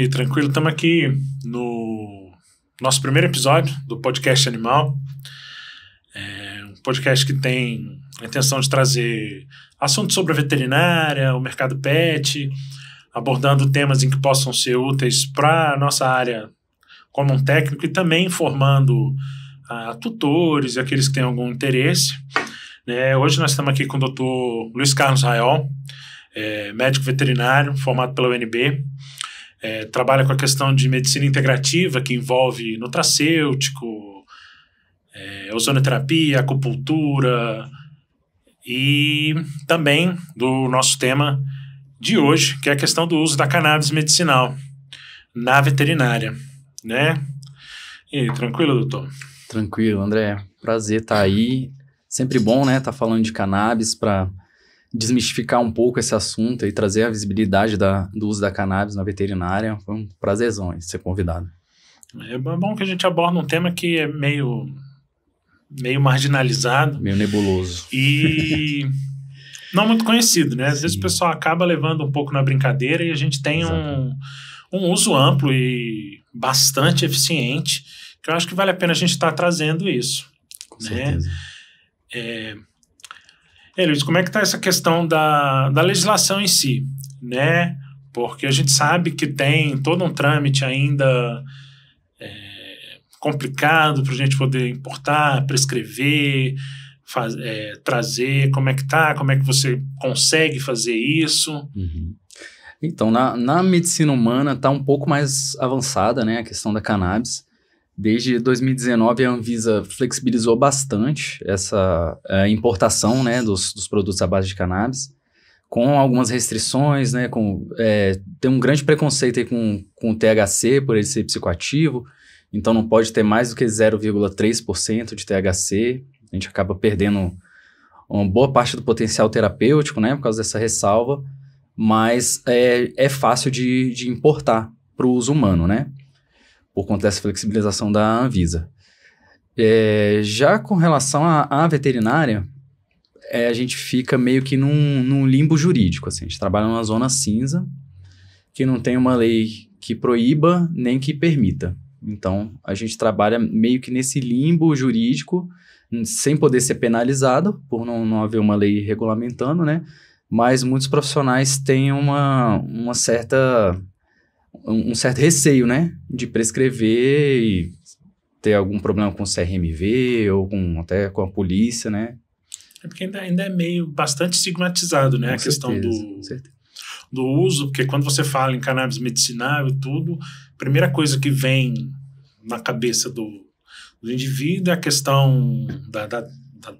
aí, tranquilo? Estamos aqui no nosso primeiro episódio do Podcast Animal. Um podcast que tem a intenção de trazer assuntos sobre a veterinária, o mercado pet, abordando temas em que possam ser úteis para a nossa área como um técnico e também informando tutores e aqueles que têm algum interesse. Hoje nós estamos aqui com o Dr. Luiz Carlos Raiol, médico veterinário, formado pela UNB. Trabalha com a questão de medicina integrativa, que envolve nutracêutico, ozonoterapia, acupuntura e também do nosso tema de hoje, que é a questão do uso da cannabis medicinal na veterinária, né? E aí, tranquilo, doutor? Tranquilo, André. Prazer estar aí. Sempre bom, né, estar falando de cannabis para desmistificar um pouco esse assunto e trazer a visibilidade do uso da cannabis na veterinária. Foi um prazerzão ser convidado. É bom que a gente aborda um tema que é meio marginalizado. Meio nebuloso. E não muito conhecido, né? Às vezes o pessoal acaba levando um pouco na brincadeira e a gente tem um uso amplo e bastante eficiente, que eu acho que vale a pena a gente estar trazendo isso. Com certeza. Luiz, como é que está essa questão da legislação em si, né? Porque a gente sabe que tem todo um trâmite ainda complicado para a gente poder importar, prescrever, trazer. Como é que tá? Como é que você consegue fazer isso? Uhum. Então, na medicina humana está um pouco mais avançada, né, a questão da cannabis. Desde 2019, a Anvisa flexibilizou bastante essa importação, né, dos produtos à base de cannabis, com algumas restrições, né, tem um grande preconceito aí com o THC, por ele ser psicoativo, então não pode ter mais do que 0,3% de THC, a gente acaba perdendo uma boa parte do potencial terapêutico, né, por causa dessa ressalva, mas é fácil de importar para o uso humano, né? Por conta dessa flexibilização da Anvisa. Já com relação à veterinária, a gente fica meio que num limbo jurídico, assim, a gente trabalha numa zona cinza, que não tem uma lei que proíba nem que permita. Então, a gente trabalha meio que nesse limbo jurídico, sem poder ser penalizado, por não haver uma lei regulamentando, né? Mas muitos profissionais têm um certo receio, né, de prescrever e ter algum problema com o CRMV ou até com a polícia, né? Porque ainda é meio bastante estigmatizado, né, a questão do uso, porque quando você fala em cannabis medicinal e tudo, a primeira coisa que vem na cabeça do indivíduo é a questão da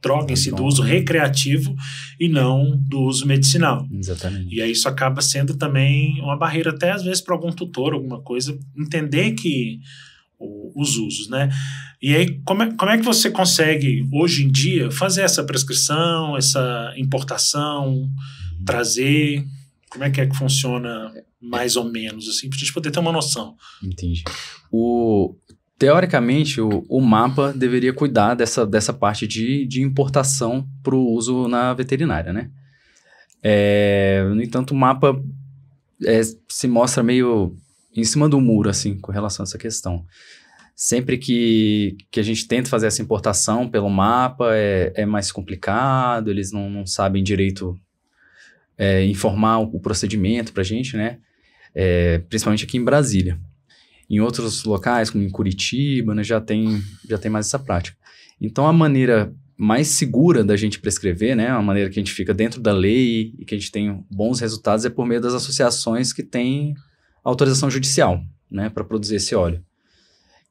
droga em si, do uso recreativo e não do uso medicinal. Exatamente. E aí isso acaba sendo também uma barreira, até às vezes para algum tutor, alguma coisa, entender que os usos, né? E aí como é que você consegue, hoje em dia, fazer essa prescrição, essa importação, trazer? Como é que funciona mais ou menos, assim, para a gente poder ter uma noção? Entendi. Teoricamente, o MAPA deveria cuidar dessa parte de importação para o uso na veterinária, né? No entanto, o MAPA se mostra meio em cima do muro, assim, com relação a essa questão. Sempre que a gente tenta fazer essa importação pelo MAPA, é mais complicado, eles não sabem direito informar o procedimento para a gente, né? Principalmente aqui em Brasília. Em outros locais, como em Curitiba, né, já tem mais essa prática. Então, a maneira mais segura da gente prescrever, né, a maneira que a gente fica dentro da lei e que a gente tem bons resultados é por meio das associações que têm autorização judicial, né, para produzir esse óleo.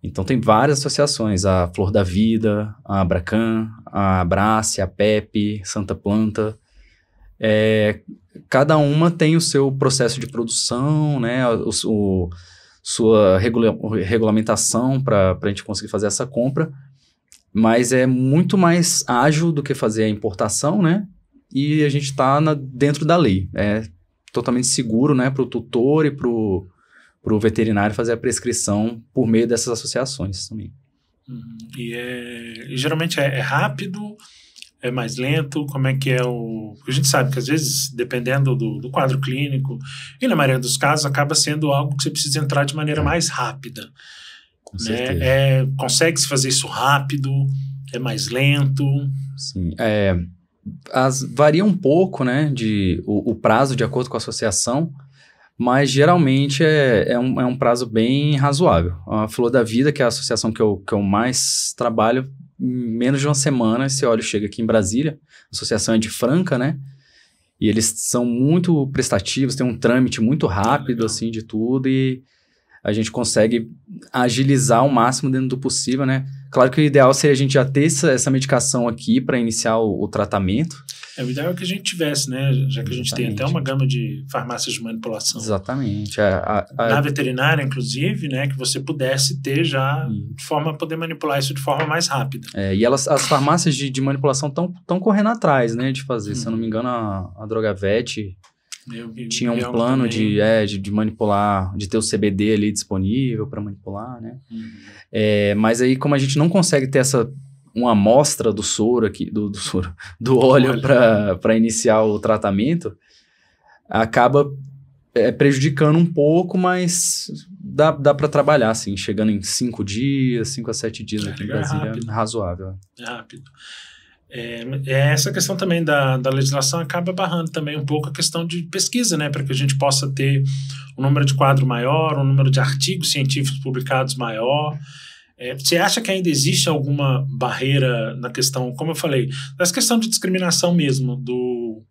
Então, tem várias associações, a Flor da Vida, a Abracan, a Abrace, a PEP, Santa Planta. Cada uma tem o seu processo de produção, né, sua regulamentação para a gente conseguir fazer essa compra, mas é muito mais ágil do que fazer a importação, né? E a gente está dentro da lei. É totalmente seguro, né, para o tutor e para o veterinário fazer a prescrição por meio dessas associações também. E geralmente é rápido é mais lento? Como é que é o... Porque a gente sabe que às vezes, dependendo do quadro clínico, e na maioria dos casos, acaba sendo algo que você precisa entrar de maneira mais rápida. Com Né? certeza. Consegue-se fazer isso rápido? É mais lento? Sim. Varia um pouco, né, o prazo de acordo com a associação, mas geralmente é um prazo bem razoável. A Flor da Vida, que é a associação que eu mais trabalho, em menos de uma semana esse óleo chega aqui em Brasília. A associação é de Franca, né? E eles são muito prestativos, tem um trâmite muito rápido, assim, de tudo, e a gente consegue agilizar ao máximo dentro do possível, né? Claro que o ideal seria a gente já ter essa medicação aqui para iniciar o tratamento. O ideal é que a gente tivesse, né? Já que a gente tem até uma gama de farmácias de manipulação. Exatamente. Na veterinária, inclusive, né? Que você pudesse ter já de forma a poder manipular isso de forma mais rápida. E as farmácias de manipulação estão correndo atrás, né? De fazer. Se eu não me engano, a Drogavet tinha um plano de manipular, de ter o CBD ali disponível para manipular, né? Mas aí, como a gente não consegue ter uma amostra do soro aqui, do óleo para iniciar o tratamento, acaba prejudicando um pouco, mas dá para trabalhar, assim, chegando em 5 a 7 dias aqui no Brasil, é razoável. É rápido. Essa questão também da legislação acaba barrando também um pouco a questão de pesquisa, né, para que a gente possa ter um número de quadro maior, um número de artigos científicos publicados maior. Você acha que ainda existe alguma barreira na questão, como eu falei, nessa questão de discriminação mesmo do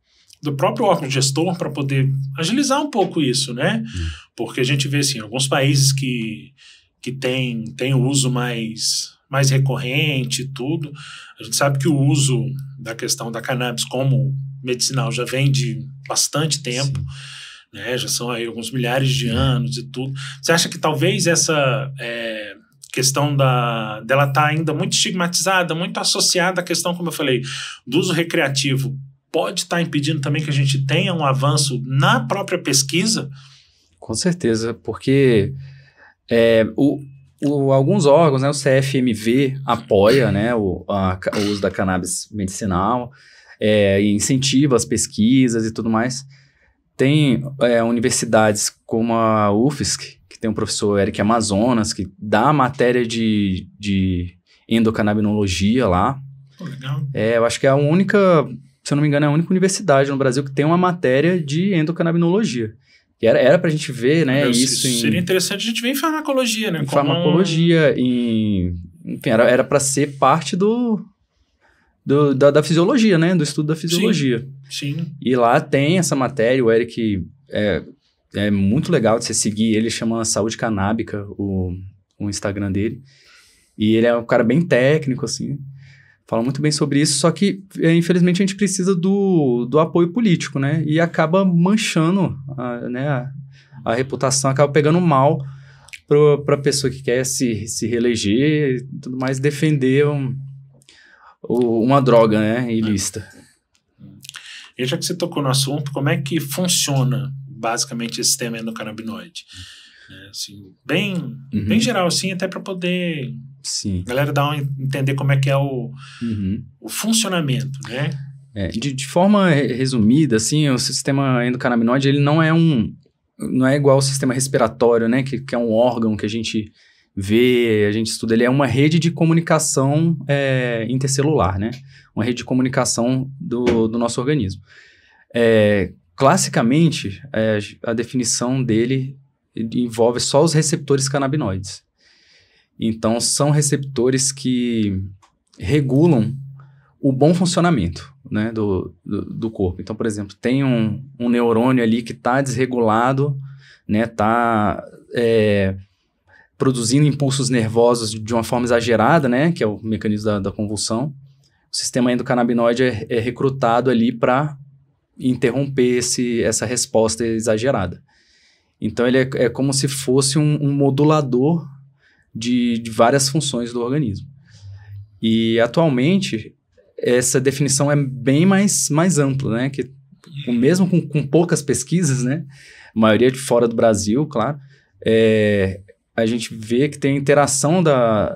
próprio órgão gestor para poder agilizar um pouco isso, né? Porque a gente vê, assim, alguns países que tem o uso mais recorrente e tudo. A gente sabe que o uso da questão da cannabis como medicinal já vem de bastante tempo, né? Já são aí alguns milhares de anos e tudo. Você acha que talvez essa questão dela tá ainda muito estigmatizada, muito associada à questão, como eu falei, do uso recreativo, pode estar impedindo também que a gente tenha um avanço na própria pesquisa? Com certeza, porque alguns órgãos, né, o CFMV apoia, né, o uso da cannabis medicinal, incentiva as pesquisas e tudo mais. Tem universidades como a UFSC, que tem um professor Eric Amazonas, que dá matéria de endocannabinologia lá. Legal. Eu acho que é a única, se eu não me engano, é a única universidade no Brasil que tem uma matéria de endocannabinologia. Que era pra gente ver, né, isso seria interessante a gente ver em farmacologia, né? Em farmacologia, enfim, era pra ser parte da fisiologia, né, do estudo da fisiologia. Sim. E lá tem essa matéria, o Eric é muito legal de você seguir, ele chama Saúde Canábica, o Instagram dele, e ele é um cara bem técnico, assim, fala muito bem sobre isso, só que, infelizmente, a gente precisa do apoio político, né, e acaba manchando, a reputação, acaba pegando mal para a pessoa que quer se reeleger e tudo mais, defender uma droga, né, ilícita. E já que você tocou no assunto, como é que funciona basicamente esse sistema endocannabinoide? Assim, bem geral, assim, até para poder a galera entender como é que é o funcionamento, né? De forma resumida, assim, o sistema endocannabinoide, ele não é igual ao sistema respiratório, né, que é um órgão que a gente vê, a gente estuda, ele é uma rede de comunicação intercelular, né? Uma rede de comunicação do nosso organismo. Classicamente, a definição dele envolve só os receptores canabinoides. Então, são receptores que regulam o bom funcionamento, né, do corpo. Então, por exemplo, tem um neurônio ali que está desregulado, né, está produzindo impulsos nervosos de uma forma exagerada, né, que é o mecanismo da convulsão. O sistema endocannabinoide é recrutado ali para interromper essa resposta exagerada. Então, ele é como se fosse um modulador de várias funções do organismo. E, atualmente, essa definição é bem mais ampla, né? Que, mesmo com poucas pesquisas, né? A maioria de fora do Brasil, claro, a gente vê que tem interação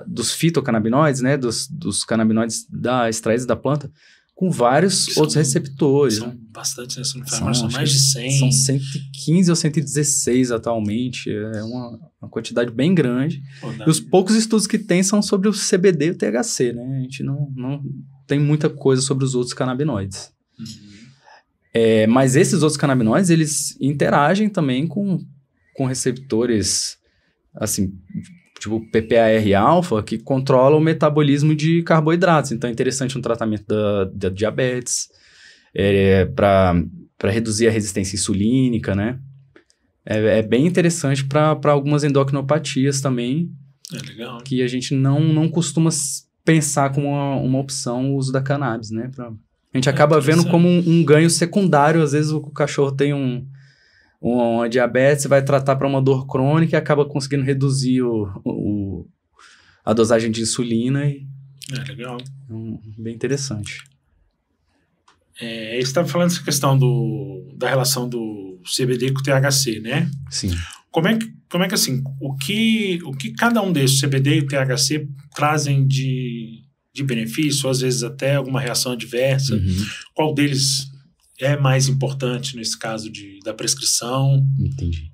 dos fitocannabinoides, né? Dos canabinoides extraídos da planta, com vários outros receptores. São né? bastantes, né? Se não me engano, são mais de 100. São 115 ou 116 atualmente, é uma quantidade bem grande. E os poucos estudos que tem são sobre o CBD e o THC, né? A gente não tem muita coisa sobre os outros canabinoides. Mas esses outros canabinoides, eles interagem também com receptores, assim, tipo PPAR-alfa, que controla o metabolismo de carboidratos. Então, é interessante um tratamento da diabetes, para reduzir a resistência insulínica, né? É bem interessante para algumas endocrinopatias também. Legal. Que a gente não costuma pensar como uma opção o uso da cannabis, né? A gente acaba vendo como um ganho secundário. Às vezes o cachorro tem uma diabetes, vai tratar para uma dor crônica e acaba conseguindo reduzir a dosagem de insulina. Legal. Bem interessante. Você estava falando essa questão da relação do CBD com o THC, né? Sim. Como é que assim, o que cada um desses, CBD e o THC, trazem de benefício, ou às vezes até alguma reação adversa? Qual deles é mais importante nesse caso da prescrição? Entendi.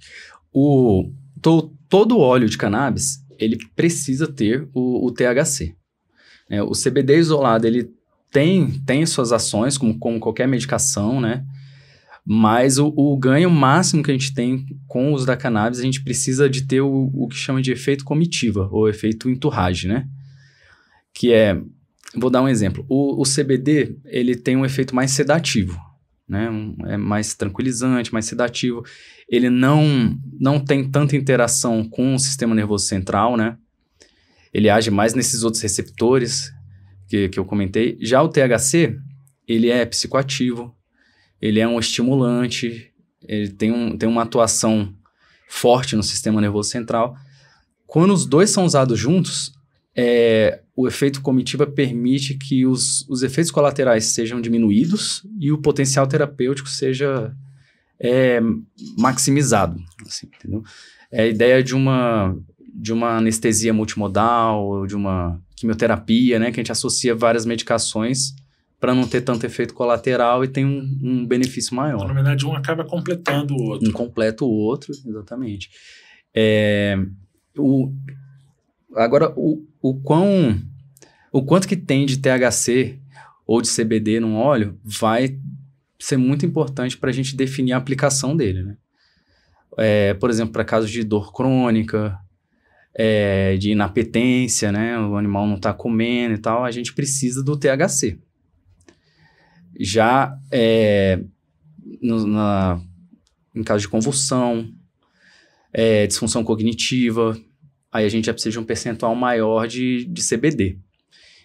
Todo óleo de cannabis, ele precisa ter o THC. O CBD isolado, ele tem suas ações, como qualquer medicação, né? Mas o ganho máximo que a gente tem com o uso da cannabis, a gente precisa de ter o que chama de efeito comitiva, ou efeito entourage, né? Que vou dar um exemplo. O CBD, ele tem um efeito mais sedativo, né? É mais tranquilizante, mais sedativo. Ele não tem tanta interação com o sistema nervoso central, né? Ele age mais nesses outros receptores que eu comentei. Já o THC, ele é psicoativo, ele é um estimulante, ele tem uma atuação forte no sistema nervoso central. Quando os dois são usados juntos, o efeito comitiva permite que os efeitos colaterais sejam diminuídos e o potencial terapêutico seja maximizado. Assim, entendeu? É a ideia de uma anestesia multimodal, de uma quimioterapia, né, que a gente associa várias medicações para não ter tanto efeito colateral e tem um benefício maior. Então, na verdade, um acaba completando o outro. Um completa o outro, exatamente. Agora, o quanto que tem de THC ou de CBD num óleo vai ser muito importante para a gente definir a aplicação dele, né? Por exemplo, para casos de dor crônica, de inapetência, né? O animal não está comendo e tal, a gente precisa do THC. Já em caso de convulsão, disfunção cognitiva, aí a gente já precisa de um percentual maior de CBD.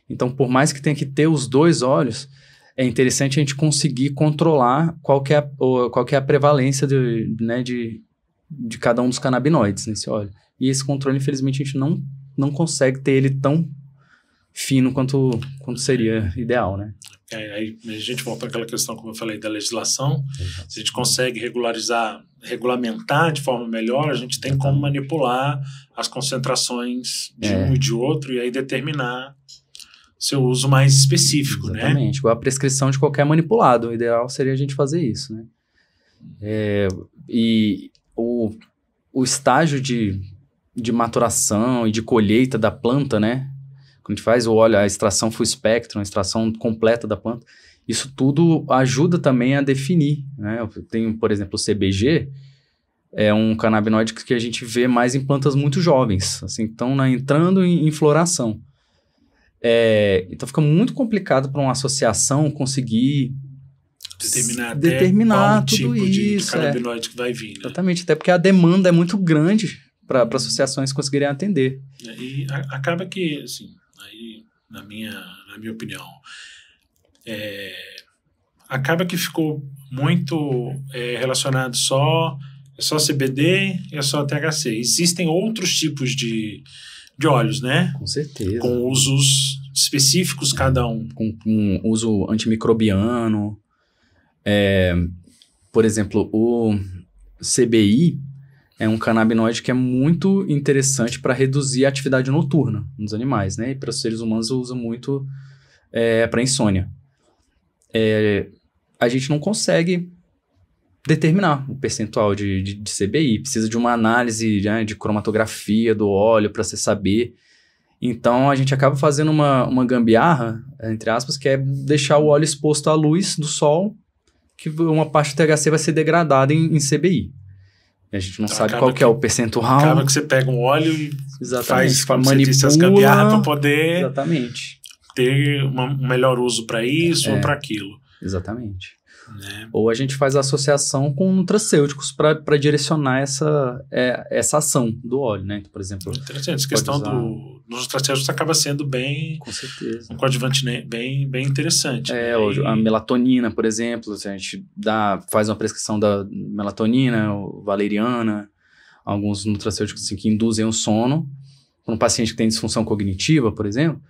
Então, por mais que tenha que ter os dois óleos, é interessante a gente conseguir controlar qual que é a prevalência de cada um dos canabinoides nesse óleo. E esse controle, infelizmente, a gente não consegue ter ele tão fino quanto seria ideal, né? Aí a gente volta àquela questão, como eu falei, da legislação. Se a gente consegue regulamentar de forma melhor, a gente tem como manipular as concentrações de um e de outro e aí determinar seu uso mais específico, né? Exatamente, igual a prescrição de qualquer manipulado. O ideal seria a gente fazer isso, né? E o estágio de maturação e de colheita da planta, né? Quando a gente faz o óleo, a extração full spectrum, a extração completa da planta, isso tudo ajuda também a definir, né? Tem, por exemplo, o CBG, é um canabinoide que a gente vê mais em plantas muito jovens, assim, estão entrando em floração. Então fica muito complicado para uma associação conseguir determinar qual tudo tipo isso. De canabinoide que vai vir, né? Exatamente, até porque a demanda é muito grande para associações conseguirem atender. E acaba que, assim, aí, na minha opinião, acaba que ficou muito relacionado só CBD e só THC. Existem outros tipos de óleos, né? Com certeza. Com usos específicos cada um. Com uso antimicrobiano. Por exemplo, o CBI é um canabinoide que é muito interessante para reduzir a atividade noturna nos animais, né? E para os seres humanos usa muito para insônia. a gente não consegue determinar o percentual de CBI. Precisa de uma análise, né, de cromatografia do óleo para você saber. Então, a gente acaba fazendo uma gambiarra, entre aspas, que é deixar o óleo exposto à luz do sol, que uma parte do THC vai ser degradada em CBI. A gente não sabe qual que é o percentual. Acaba que você pega um óleo e exatamente, faz as gambiarras para poder exatamente. ter um melhor uso para isso ou para aquilo. Exatamente. Né? Ou a gente faz associação com nutracêuticos para direcionar essa ação do óleo, né? Então, por exemplo... Interessante. Essa questão dos nutracêuticos acaba sendo bem... Com certeza. Um coadjuvante bem interessante. Né? A melatonina, por exemplo, se a gente faz uma prescrição da melatonina, ou valeriana, alguns nutracêuticos assim, que induzem o sono, para um paciente que tem disfunção cognitiva, por exemplo,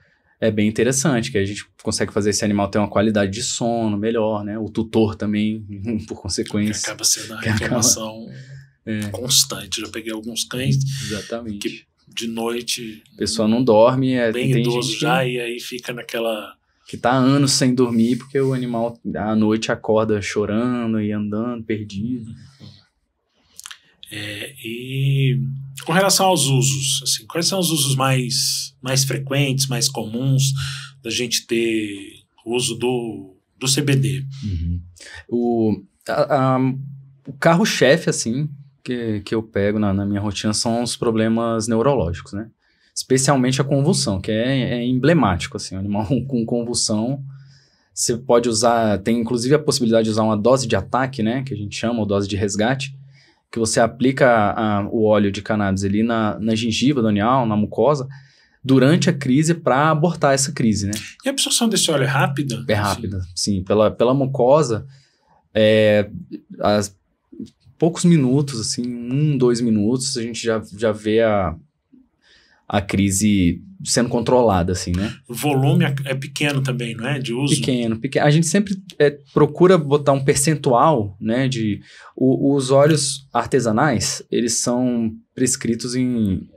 é bem interessante, que a gente consegue fazer esse animal ter uma qualidade de sono melhor, né? O tutor também, por consequência. Que acaba sendo a reclamação constante. Já peguei alguns cães exatamente. Que de noite... A pessoa não dorme. Bem idoso já, e aí fica naquela... Que tá há anos sem dormir, porque o animal à noite acorda chorando e andando, perdido. E com relação aos usos, assim, quais são os usos mais frequentes, mais comuns da gente ter o uso do CBD? O carro-chefe, assim, que eu pego na minha rotina são os problemas neurológicos, né? Especialmente a convulsão, que é emblemático, assim, o animal com convulsão, você pode usar, tem inclusive a possibilidade de usar uma dose de ataque, né, que a gente chama, ou dose de resgate, que você aplica o óleo de cannabis ali na gengiva do animal, na mucosa, durante a crise para abortar essa crise, né? E a absorção desse óleo é rápida? É rápida, sim. Pela mucosa, poucos minutos, assim, 2 minutos, a gente já vê a crise sendo controlada, assim, né? O volume é pequeno também, não é? De uso? Pequeno. A gente sempre procura botar um percentual, né? Os óleos artesanais, eles são prescritos em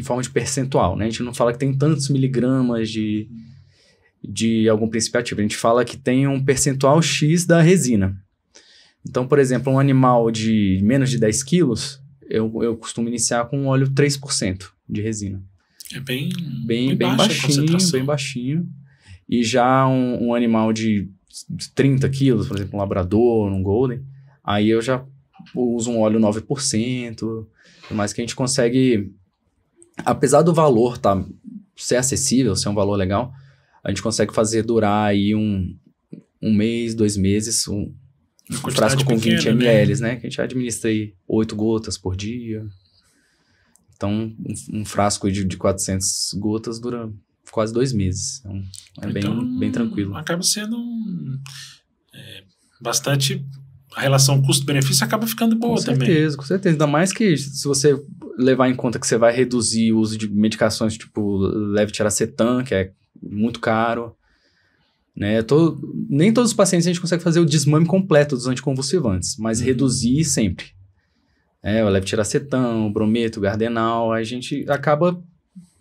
forma de percentual, né? A gente não fala que tem tantos miligramas de algum princípio ativo. A gente fala que tem um percentual X da resina. Então, por exemplo, um animal de menos de 10 quilos, eu costumo iniciar com um óleo 3% de resina. É bem bem baixinho. E já um animal de 30 quilos, por exemplo, um labrador, um golden, aí eu já uso um óleo 9%, mas que a gente consegue, apesar do valor ser acessível, ser um valor legal, a gente consegue fazer durar aí um mês, 2 meses, um frasco com 20 ml, né? Que a gente administra aí 8 gotas por dia. Então, um frasco de 400 gotas dura quase 2 meses. Então, bem tranquilo. Acaba sendo bastante... A relação custo-benefício acaba ficando boa também. Com certeza. Ainda mais que se você levar em conta que você vai reduzir o uso de medicações tipo levetiracetam, que é muito caro, né? Nem todos os pacientes a gente consegue fazer o desmame completo dos anticonvulsivantes, mas reduzir sempre. O levetiracetam, o brometo, o gardenal, a gente acaba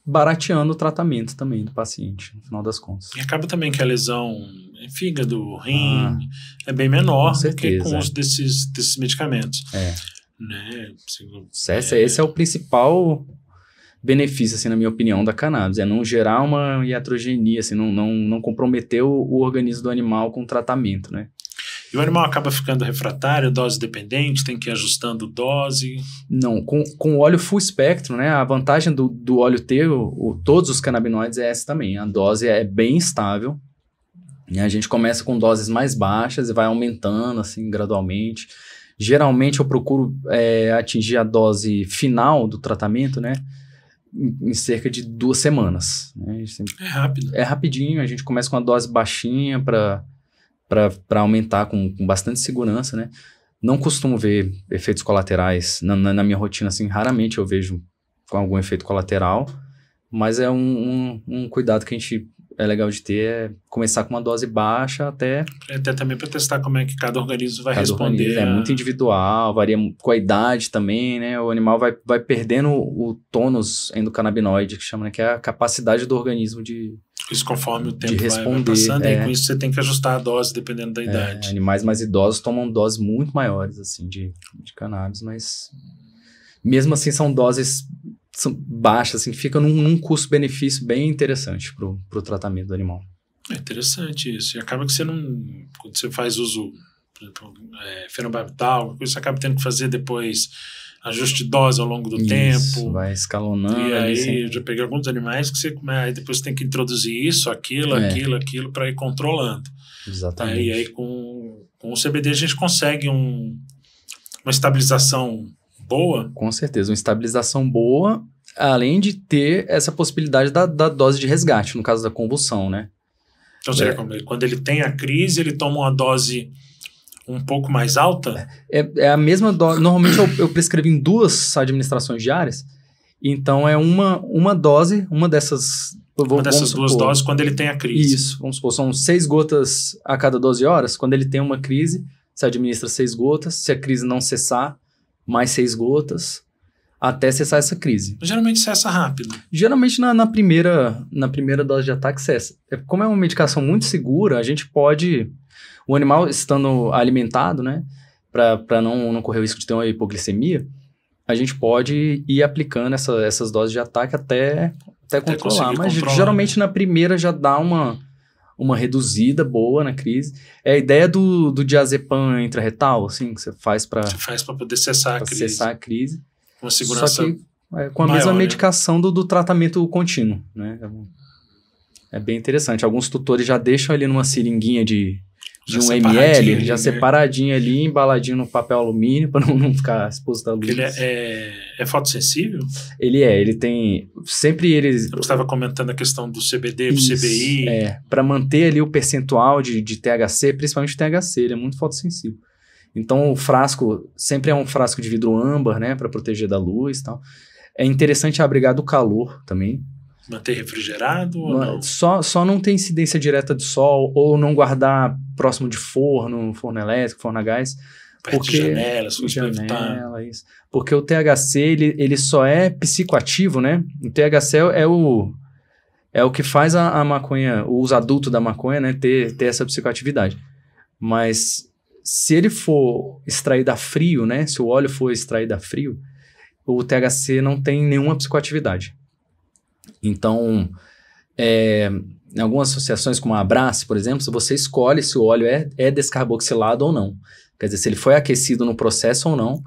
barateando o tratamento também do paciente, no final das contas. E acaba também que a lesão em fígado, rim, é bem menor do que com o uso desses medicamentos. Né? Esse é o principal benefício, assim, na minha opinião, da cannabis, é não gerar uma iatrogenia, assim, não comprometer o organismo do animal com o tratamento, né? E o animal acaba ficando refratário, dose dependente, tem que ir ajustando dose? Não, com o óleo full espectro, né, a vantagem do óleo ter todos os canabinoides é essa também, a dose é bem estável, e a gente começa com doses mais baixas e vai aumentando, assim, gradualmente. Geralmente eu procuro atingir a dose final do tratamento, né, em cerca de 2 semanas. Né? É rápido. É rapidinho, a gente começa com uma dose baixinha para aumentar com bastante segurança, né? Não costumo ver efeitos colaterais na minha rotina, assim, raramente eu vejo com algum efeito colateral, mas é um cuidado que a gente é legal de ter, é começar com uma dose baixa até também para testar como é que cada organismo vai responder. É muito individual, varia com a idade também, né? O animal vai perdendo o tônus endocannabinoide, que chama, né? Que é a capacidade do organismo de... Isso conforme o tempo de vai responder. passando, e com isso você tem que ajustar a dose dependendo da idade. Animais mais idosos tomam doses muito maiores, assim, de cannabis, mas mesmo assim são doses baixas, assim, que ficam num custo-benefício bem interessante pro tratamento do animal. É interessante isso. E acaba que você não... Quando você faz uso, por exemplo, fenobarbital, você acaba tendo que fazer depois ajuste de dose ao longo do tempo. Vai escalonando. E aí eu já peguei alguns animais que você aí depois tem que introduzir isso, aquilo para ir controlando. Exatamente. E aí com o CBD a gente consegue uma estabilização boa. Com certeza, uma estabilização boa, além de ter essa possibilidade da dose de resgate, no caso da convulsão, né? Então seria quando ele tem a crise, ele toma uma dose um pouco mais alta? É a mesma dose. Normalmente eu prescrevo em 2 administrações diárias. Então é uma dose, uma dessas... Uma dessas 2 doses quando ele tem a crise. Isso, vamos supor, são 6 gotas a cada 12 horas. Quando ele tem uma crise, você administra 6 gotas. Se a crise não cessar, mais 6 gotas, até cessar essa crise. Geralmente cessa rápido. Geralmente na primeira dose de ataque cessa. Como é uma medicação muito segura, a gente pode... O animal estando alimentado, né, para não correr o risco de ter uma hipoglicemia, a gente pode ir aplicando essas doses de ataque até controlar. Mas geralmente na primeira já dá uma reduzida boa na crise. É a ideia do diazepam intraretal, assim, que você faz para... Você faz para poder cessar a crise. Com a segurança Só que com a maior, mesma medicação do tratamento contínuo, né? É bem interessante. Alguns tutores já deixam ali numa seringuinha de 1 ml, já separadinho ali, embaladinho no papel alumínio, para não ficar exposto à luz. Ele é fotossensível? Ele tem... Sempre eles... Você estava comentando a questão do CBD, do CBI. Para manter ali o percentual de THC, principalmente o THC, ele é muito fotossensível. Então o frasco sempre é um frasco de vidro âmbar, né, para proteger da luz e tal. É interessante abrigar do calor também. Manter refrigerado ou não? Só não tem incidência direta de sol ou não guardar próximo de forno elétrico, forno a gás. Perto de janelas, isso. Porque o THC, ele só é psicoativo, né? O THC é o que faz a maconha, o uso adulto da maconha, né, ter essa psicoatividade. Mas se ele for extraído a frio, né, se o óleo for extraído a frio, o THC não tem nenhuma psicoatividade. Então, em algumas associações como a Abrace, por exemplo, você escolhe se o óleo é descarboxilado ou não. Quer dizer, se ele foi aquecido no processo ou não.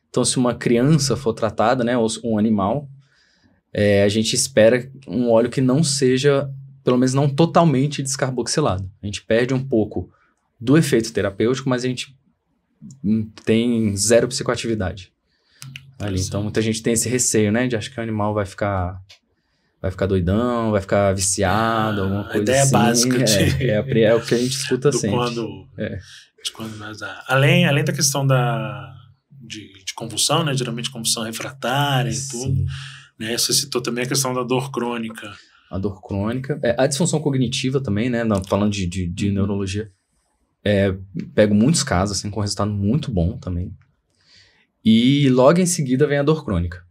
Então, se uma criança for tratada, né, ou um animal, a gente espera um óleo que não seja, pelo menos não totalmente descarboxilado. A gente perde um pouco do efeito terapêutico, mas a gente tem 0 psicoatividade ali. Então, muita gente tem esse receio, né, de achar que o animal vai ficar doidão, vai ficar viciado, alguma coisa assim. A ideia básica é o que a gente escuta sempre. Além da questão de convulsão, né? Geralmente convulsão refratária e tudo. Né? Você citou também a questão da dor crônica. A dor crônica. A disfunção cognitiva também, né? Falando de neurologia. Pego muitos casos assim, com resultado muito bom também. E logo em seguida vem a dor crônica.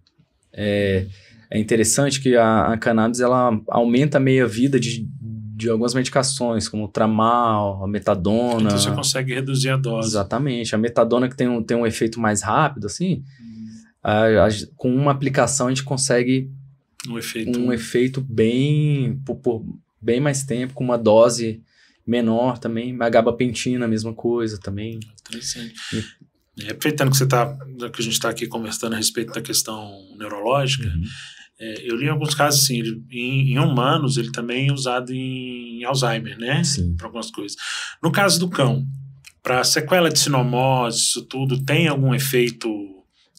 É interessante que a cannabis ela aumenta a meia-vida de algumas medicações, como o tramal, a metadona. Então você consegue reduzir a dose. Exatamente. A metadona que tem um efeito mais rápido, assim, com uma aplicação a gente consegue um efeito por bem mais tempo, com uma dose menor também. A gabapentina, a mesma coisa também. Interessante. Aproveitando que a gente está aqui conversando a respeito da questão neurológica, eu li em alguns casos, assim, em humanos, ele também é usado em Alzheimer, né? Para algumas coisas. No caso do cão, para sequela de sinomose, isso tudo, tem algum efeito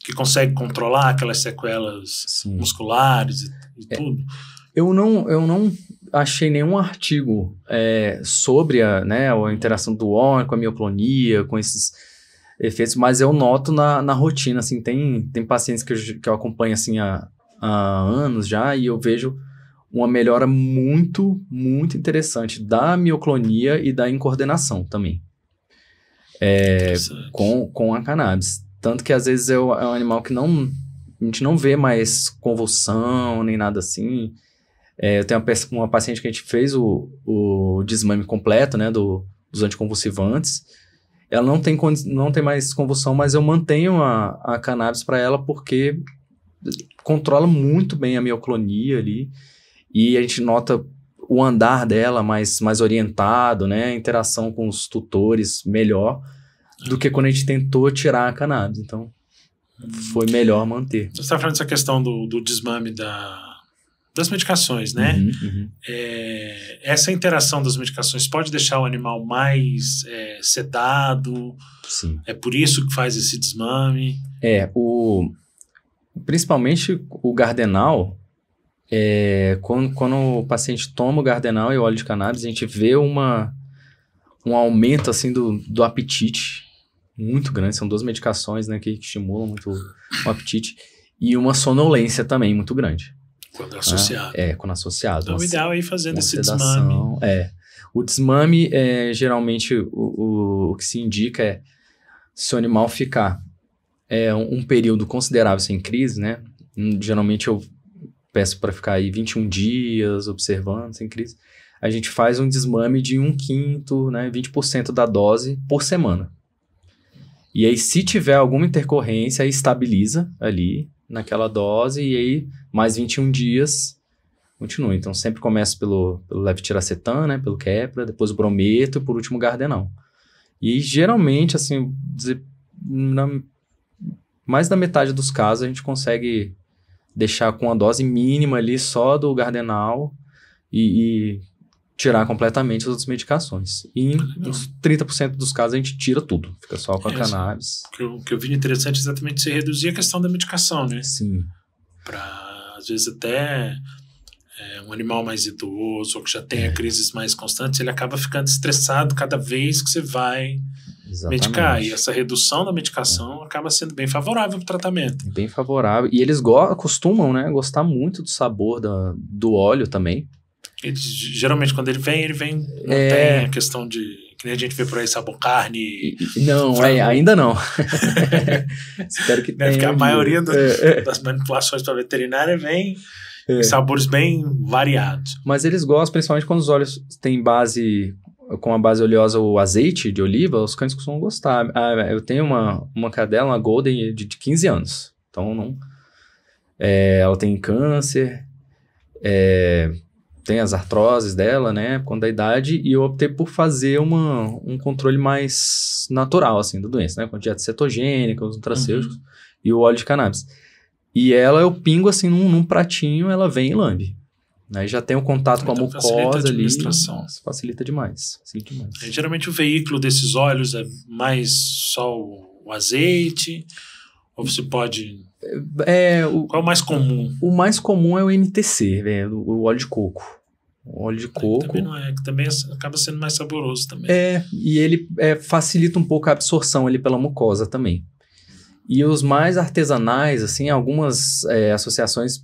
que consegue controlar aquelas sequelas musculares e tudo? Eu não achei nenhum artigo sobre a interação do óleo com a mioclonia, com esses efeitos, mas eu noto na rotina, assim, tem pacientes que eu acompanho, assim, há anos já, e eu vejo uma melhora muito, muito interessante da mioclonia e da incoordenação também, com a cannabis. Tanto que, às vezes, é um animal que a gente não vê mais convulsão, nem nada assim. Eu tenho uma paciente que a gente fez o desmame completo, né, dos anticonvulsivantes. Ela não tem mais convulsão, mas eu mantenho a cannabis para ela porque controla muito bem a mioclonia ali. E a gente nota o andar dela mais orientado, né? A interação com os tutores melhor do que quando a gente tentou tirar a cannabis. Então, foi melhor manter. Você está falando dessa questão do desmame das medicações, né? Uhum. Essa interação das medicações pode deixar o animal mais sedado? Sim. É por isso que faz esse desmame? Principalmente o Gardenal, quando o paciente toma o Gardenal e o óleo de cannabis, a gente vê um aumento assim, do apetite muito grande. São 2 medicações, né, que estimulam muito o apetite. E uma sonolência também muito grande. Quando é associado. Quando associado. Então, o ideal é ir fazendo esse sedação, desmame. O desmame, geralmente, o que se indica é se o animal ficar um período considerável sem crise, né? Geralmente eu peço para ficar aí 21 dias observando sem crise. A gente faz um desmame de 1/5, né, 20% da dose por semana. E aí, se tiver alguma intercorrência, aí estabiliza ali naquela dose e aí mais 21 dias continua. Então, sempre começa pelo levetiracetam, né, pelo Keppra, depois o brometo e por último o Gardenal. E geralmente, assim, mais da metade dos casos a gente consegue deixar com a dose mínima ali só do Gardenal e tirar completamente as outras medicações. E uns 30% dos casos a gente tira tudo, fica só com a cannabis. O que eu vi interessante é exatamente você reduzir a questão da medicação, né? Sim. Para, às vezes, até um animal mais idoso ou que já tenha crises mais constantes, ele acaba ficando estressado cada vez que você vai medicar. E essa redução da medicação acaba sendo bem favorável para o tratamento. Bem favorável. E eles costumam, né, gostar muito do sabor do óleo também. Geralmente, quando ele vem não tem a questão de... Que nem a gente vê por aí, sabor carne... Não, ainda não. Espero que tenha. Porque a maioria das manipulações para veterinária vem em sabores bem variados. Mas eles gostam, principalmente quando os óleos têm com a base oleosa, o azeite de oliva, os cães costumam gostar. Eu tenho uma cadela, uma Golden de 15 anos. Então, não... ela tem câncer... tem as artroses dela, né, quando da idade, e eu optei por fazer um controle mais natural, assim, da doença, né, com dieta cetogênica, os nutracêuticos e o óleo de cannabis. E eu pingo, assim, num pratinho, ela vem e lambe. Aí já tem o contato com a mucosa ali. Nossa, facilita demais. Geralmente o veículo desses óleos é mais só o azeite, ou você pode... Qual é o mais comum? O mais comum é o MTC, o óleo de coco. O óleo de coco. Também acaba sendo mais saboroso também. E ele facilita um pouco a absorção ali pela mucosa também. E os mais artesanais, assim, algumas associações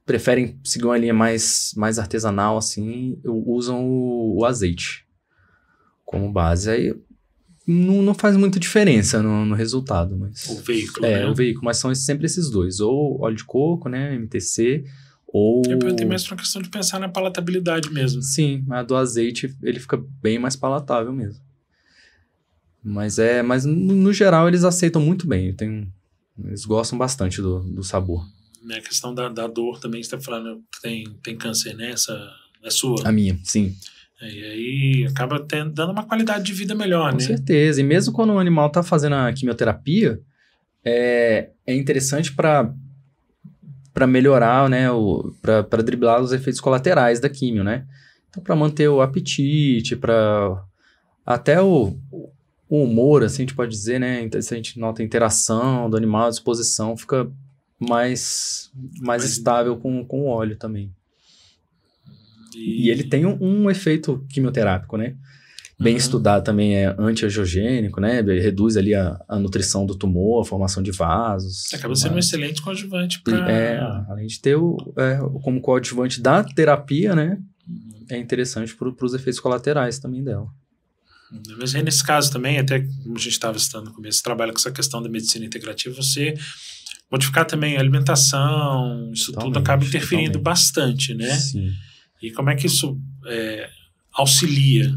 preferem seguir uma linha mais artesanal, assim, usam o azeite como base. Aí não faz muita diferença no resultado. Mas, o veículo, né? O veículo, mas são sempre esses dois. Ou óleo de coco, né, MTC, ou... Eu perguntei mais por uma questão de pensar na palatabilidade mesmo. Sim, a do azeite, ele fica bem mais palatável mesmo. Mas no geral, eles aceitam muito bem. Eles gostam bastante do sabor. A questão da dor também, você está falando que tem câncer, né? Essa é sua? A minha, sim. E aí acaba dando uma qualidade de vida melhor, né? Com certeza. E mesmo quando o animal está fazendo a quimioterapia, é interessante para melhorar, né? Para driblar os efeitos colaterais da quimio, né? Então, para manter o apetite, para até o humor, assim, a gente pode dizer, né? Então, se a gente nota a interação do animal, a disposição, fica mais estável com o óleo também. E ele tem um efeito quimioterápico, né? Bem estudado também, é anti-angiogênico, né? Ele reduz ali a nutrição do tumor, a formação de vasos. Acaba sendo um excelente coadjuvante para... além de ter como coadjuvante da terapia, né? É interessante para os efeitos colaterais também dela. Mas nesse caso também, até como a gente estava citando no começo, você trabalha com essa questão da medicina integrativa, você modificar também a alimentação, isso tudo acaba interferindo bastante, né? Sim. E como é que isso auxilia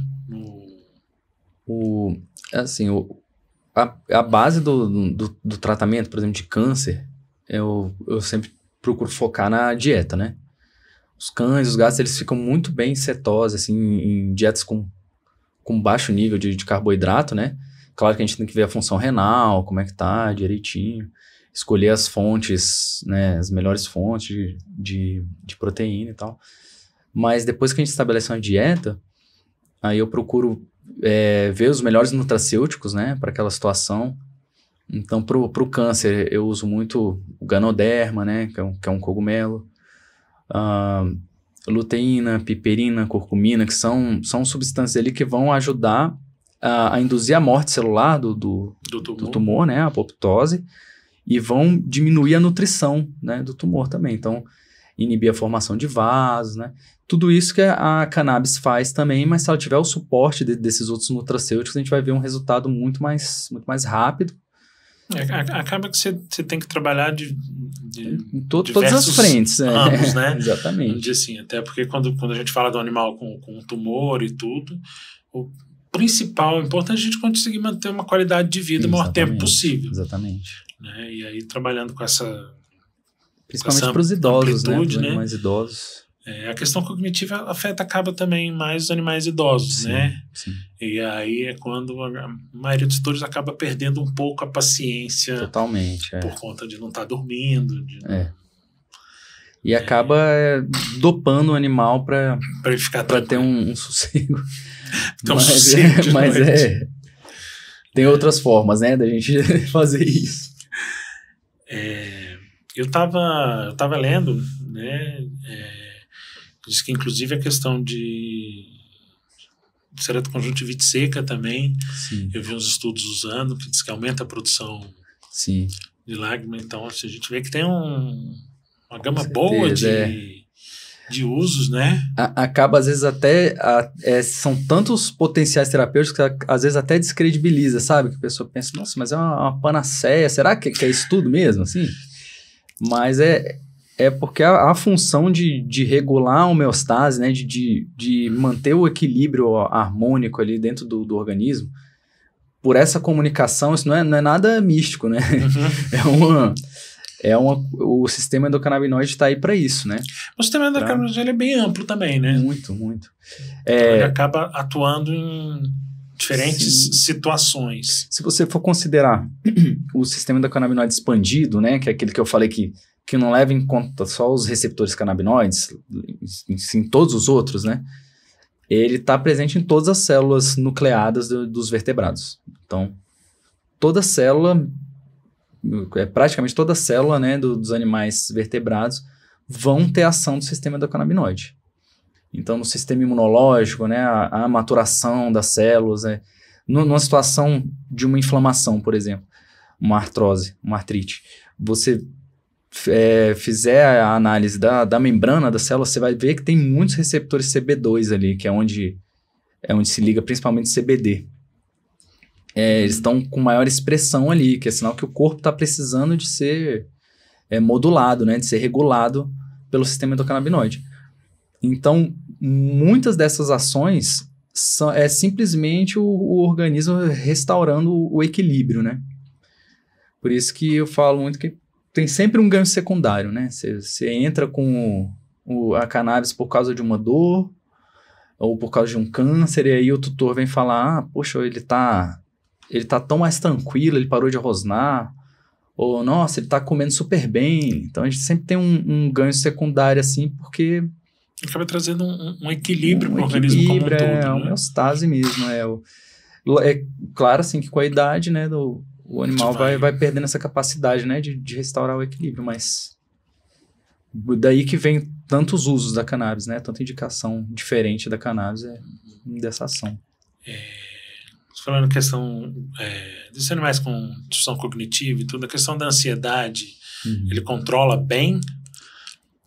Assim, a base do tratamento, por exemplo, de câncer, eu sempre procuro focar na dieta, né? Os cães, os gatos, eles ficam muito bem em cetose, assim, em dietas com baixo nível de carboidrato, né? Claro que a gente tem que ver a função renal, como é que tá direitinho, escolher as fontes, né? As melhores fontes de proteína e tal. Mas depois que a gente estabelece uma dieta, aí eu procuro ver os melhores nutracêuticos, né, para aquela situação. Então, pro câncer, eu uso muito o Ganoderma, né, que é um cogumelo, luteína, piperina, curcumina, que são substâncias ali que vão ajudar a induzir a morte celular do tumor, né, a apoptose, e vão diminuir a nutrição, né, do tumor também. Então, inibir a formação de vasos, né? Tudo isso que a cannabis faz também, mas se ela tiver o suporte desses outros nutracêuticos, a gente vai ver um resultado muito mais rápido. Acaba que você tem que trabalhar em todas as frentes. Ramos, né? Exatamente. Assim, até porque quando a gente fala do animal com tumor e tudo, o principal, o importante é a gente conseguir manter uma qualidade de vida o maior tempo possível. Exatamente. Né? E aí, trabalhando com essa... Principalmente para os idosos, né? Os animais idosos. A questão cognitiva acaba também mais os animais idosos, sim, né? Sim. E aí é quando a maioria dos tutores acaba perdendo um pouco a paciência. Totalmente. Por conta de não estar dormindo. E acaba dopando o animal para ter um sossego. Mas tem outras formas, né, da gente fazer isso. Eu tava lendo, né, diz que inclusive a questão de ceratoconjuntivite seca também, sim. Eu vi uns estudos usando, que diz que aumenta a produção sim. de lágrima, então assim, a gente vê que tem uma gama boa de usos, né? Acaba às vezes até, são tantos potenciais terapêuticos que às vezes até descredibiliza, sabe? Que a pessoa pensa, nossa, mas é uma panaceia, será que é isso tudo mesmo, assim? Mas é porque a função de regular a homeostase, né, de manter o equilíbrio harmônico ali dentro do organismo, por essa comunicação, isso não é nada místico, né? Uhum. O sistema endocannabinoide está aí para isso, né? O sistema endocannabinoide ele é bem amplo também, né? Muito, muito. Ele acaba atuando em diferentes situações. Se você for considerar o sistema endocannabinoide expandido, né, que é aquele que eu falei que não leva em conta só os receptores canabinoides, em todos os outros, né? Ele está presente em todas as células nucleadas dos vertebrados. Então, praticamente toda célula, né, dos animais vertebrados vão ter ação do sistema endocannabinoide. Então, no sistema imunológico, né, a maturação das células, numa situação de uma inflamação, por exemplo, uma artrose, uma artrite, você fizer a análise da membrana da célula, você vai ver que tem muitos receptores CB2 ali, que é onde se liga principalmente CBD. Eles estão com maior expressão ali, que é sinal que o corpo está precisando de ser modulado, né, de ser regulado pelo sistema endocannabinoide. Então, muitas dessas ações é simplesmente o organismo restaurando o equilíbrio, né? Por isso que eu falo muito que tem sempre um ganho secundário, né? Você entra com a cannabis por causa de uma dor ou por causa de um câncer, e aí o tutor vem falar, poxa, ele tá tão mais tranquilo, ele parou de rosnar, ou, nossa, ele tá comendo super bem. Então, a gente sempre tem um ganho secundário, assim, porque... acaba trazendo um equilíbrio para o organismo como um todo. A homeostase mesmo. É claro, assim, que com a idade, né, o animal vai perdendo essa capacidade, né, de restaurar o equilíbrio, mas daí que vem tantos usos da cannabis, né, tanta indicação diferente da cannabis dessa ação. Falando questão dos animais com disfunção cognitiva e tudo, a questão da ansiedade, ele controla bem?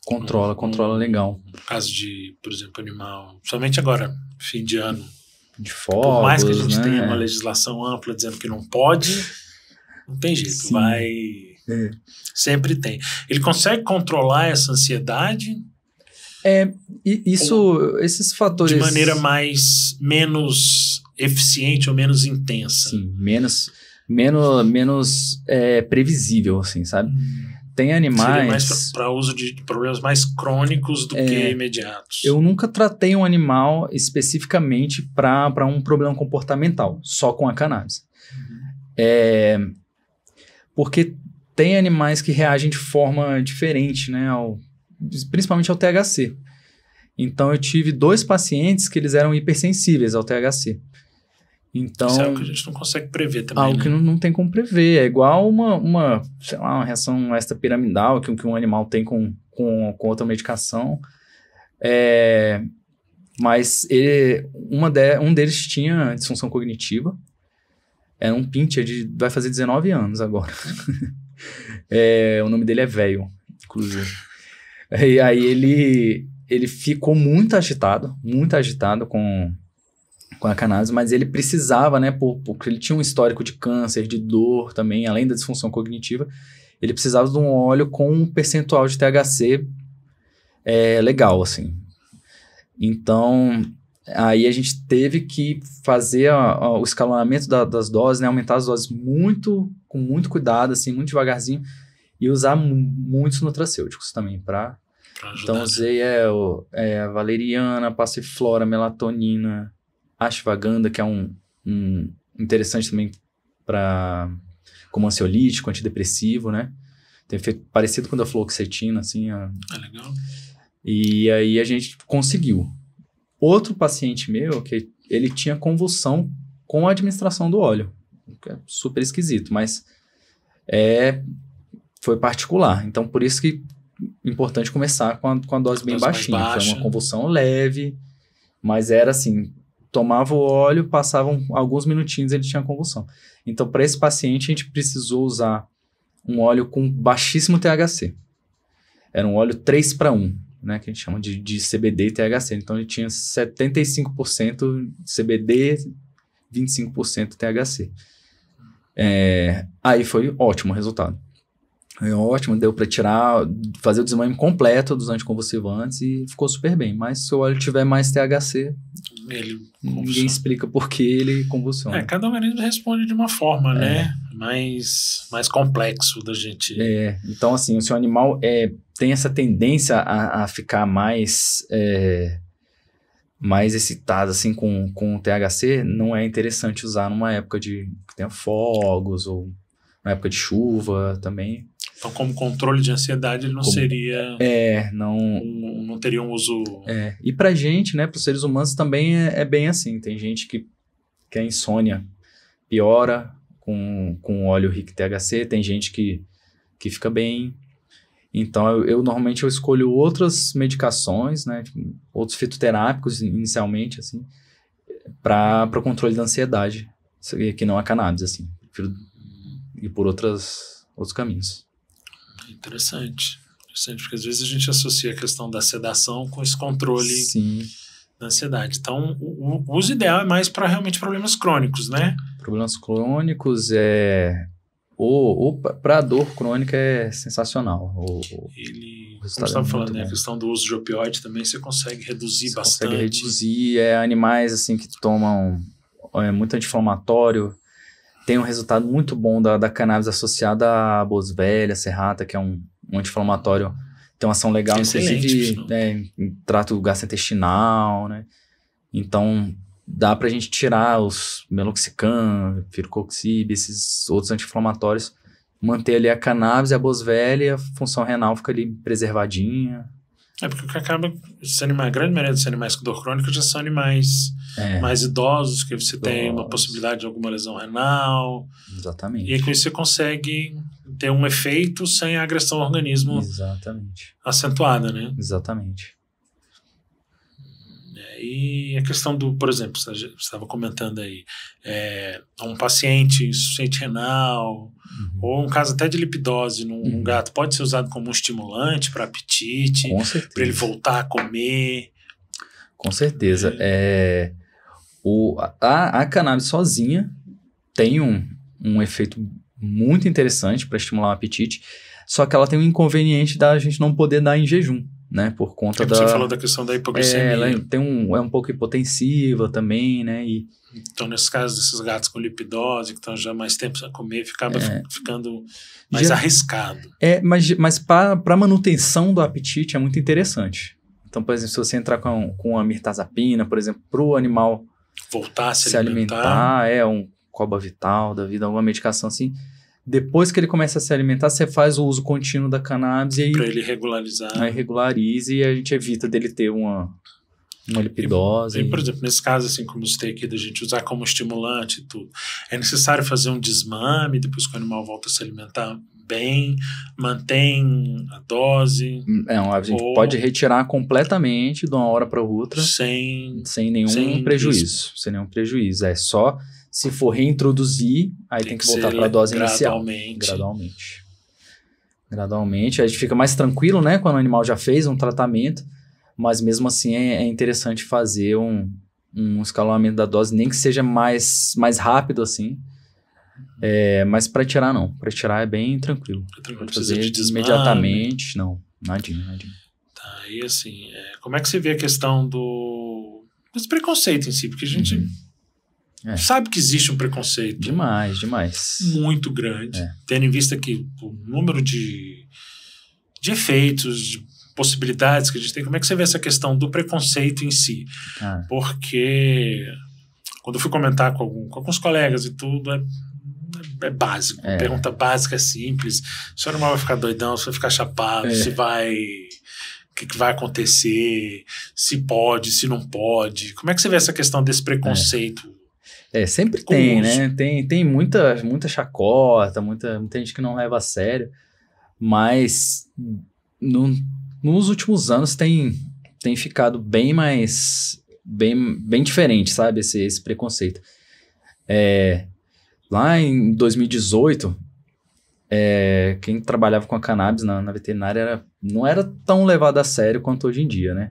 Controla legal. No caso de, por exemplo, animal, somente agora, fim de ano, de fogos, por mais que a gente tenha uma legislação ampla dizendo que não pode, não tem jeito, Sempre tem. Ele consegue controlar essa ansiedade? Esses fatores... De maneira menos eficiente ou menos intensa. Sim, menos previsível, assim, sabe? Tem animais... Seria mais para uso de problemas mais crônicos do que imediatos. Eu nunca tratei um animal especificamente para um problema comportamental, só com a cannabis. Porque tem animais que reagem de forma diferente, né? Principalmente ao THC. Então, eu tive 2 pacientes que eles eram hipersensíveis ao THC. Então, isso é algo que a gente não consegue prever também, algo que não tem como prever. É igual uma reação extrapiramidal que um animal tem com outra medicação. Mas um deles tinha disfunção cognitiva. Era um pincher vai fazer 19 anos agora. O nome dele é Velho, inclusive. E aí ele ficou muito agitado com a cannabis, mas ele precisava, né, porque ele tinha um histórico de câncer, de dor também, além da disfunção cognitiva, ele precisava de um óleo com um percentual de THC legal, assim. Então, aí a gente teve que fazer o escalonamento das doses, né, aumentar as doses com muito cuidado, assim, muito devagarzinho, e usar muitos nutracêuticos também para... Então, usei a valeriana, passiflora, melatonina, ashwagandha, que é um interessante também como ansiolítico, antidepressivo, né? Tem efeito parecido com a fluoxetina, assim. Legal. E aí a gente conseguiu. Outro paciente meu, que ele tinha convulsão com a administração do óleo, que é super esquisito, mas foi particular. Então, por isso que é importante começar com a dose bem baixinha. Foi uma convulsão leve, mas era assim, tomava o óleo, passavam alguns minutinhos e ele tinha convulsão. Então, para esse paciente, a gente precisou usar um óleo com baixíssimo THC. Era um óleo 3:1, né, que a gente chama de CBD e THC. Então, ele tinha 75% CBD, 25% THC. Aí foi ótimo o resultado. Foi ótimo, deu para fazer o desmame completo dos anticonvulsivantes e ficou super bem. Mas se o óleo tiver mais THC, ninguém explica por que ele convulsiona. Cada organismo responde de uma forma, né? Mais complexo da gente... Então assim, o seu animal tem essa tendência a ficar mais excitado assim, com o THC, não é interessante usar numa época que tenha fogos ou na época de chuva também. Então, como controle de ansiedade, ele não seria... não teria um uso... E pra gente, né, pros seres humanos também é bem assim. Tem gente que a insônia piora com óleo rico em THC, tem gente que fica bem. Então, eu normalmente escolho outras medicações, né, tipo, outros fitoterápicos inicialmente, assim, para o controle da ansiedade, que não a cannabis, assim. Prefiro ir por outros caminhos. Interessante, porque às vezes a gente associa a questão da sedação com esse controle da ansiedade. Então, o uso ideal é mais para realmente problemas crônicos, né? Problemas crônicos ou para dor crônica é sensacional. Como você estava falando, né? A questão do uso de opioide também você consegue reduzir bastante. Consegue reduzir, animais assim que tomam muito anti-inflamatório. Tem um resultado muito bom da cannabis associada à boswellia, serrata, que é um anti-inflamatório. Tem uma ação legal, inclusive, em trato gastrointestinal, né? Então, dá pra gente tirar os meloxicam, firocoxib, esses outros anti-inflamatórios, manter ali a cannabis e a boswellia, a função renal fica ali preservadinha. Porque o que acaba, a grande maioria dos animais com dor crônica já são animais mais idosos, que você tem uma possibilidade de alguma lesão renal. Exatamente. E aí com isso você consegue ter um efeito sem a agressão ao organismo acentuada, né? Exatamente. E a questão por exemplo, você estava comentando aí, um paciente insuficiente renal, ou um caso até de lipidose num gato, pode ser usado como um estimulante para apetite, para ele voltar a comer? Com certeza. A cannabis sozinha tem um efeito muito interessante para estimular o apetite, só que ela tem um inconveniente da gente não poder dar em jejum, né? Por conta Você falou da questão da hipoglicemia. Ela é um pouco hipotensiva também, né? Então, nesse caso desses gatos com lipidose, que estão já mais tempo sem comer, ficava ficando mais arriscado. Mas para manutenção do apetite é muito interessante. Então, por exemplo, se você entrar com a mirtazapina, por exemplo, para o animal voltar a se alimentar, um Coba Vital da vida, alguma medicação assim, depois que ele começa a se alimentar, você faz o uso contínuo da cannabis e aí... Para ele regularizar. Aí regulariza e a gente evita dele ter uma lipidose. Por exemplo, nesse caso, assim, como eu citei aqui, da gente usar como estimulante e tudo, é necessário fazer um desmame depois que o animal volta a se alimentar bem, mantém a dose. A gente pode retirar completamente de uma hora para outra sem nenhum prejuízo. Sem nenhum prejuízo. É só se for reintroduzir, aí tem que voltar para a dose inicial. Gradualmente. A gente fica mais tranquilo, né? Quando o animal já fez um tratamento, mas mesmo assim é interessante fazer um escalonamento da dose, nem que seja mais rápido assim. Mas para tirar não. Para tirar é bem tranquilo. Para fazer de desmame, imediatamente, não. Nadinha. Tá, e assim, como é que você vê a questão desse preconceito em si? Porque a gente sabe que existe um preconceito. Demais. Muito grande. Tendo em vista que o número de efeitos, de possibilidades que a gente tem. Como é que você vê essa questão do preconceito em si? Porque quando eu fui comentar com alguns colegas e tudo, é básico. Pergunta básica, simples. O seu animal vai ficar doidão, se vai ficar chapado, se vai... O que vai acontecer, se pode, se não pode. Como é que você vê essa questão desse preconceito? Sempre tem, né? Tem muita chacota, muita gente que não leva a sério, mas nos últimos anos tem ficado bem diferente, sabe? Esse preconceito. Lá em 2018, quem trabalhava com a cannabis na veterinária não era tão levado a sério quanto hoje em dia, né?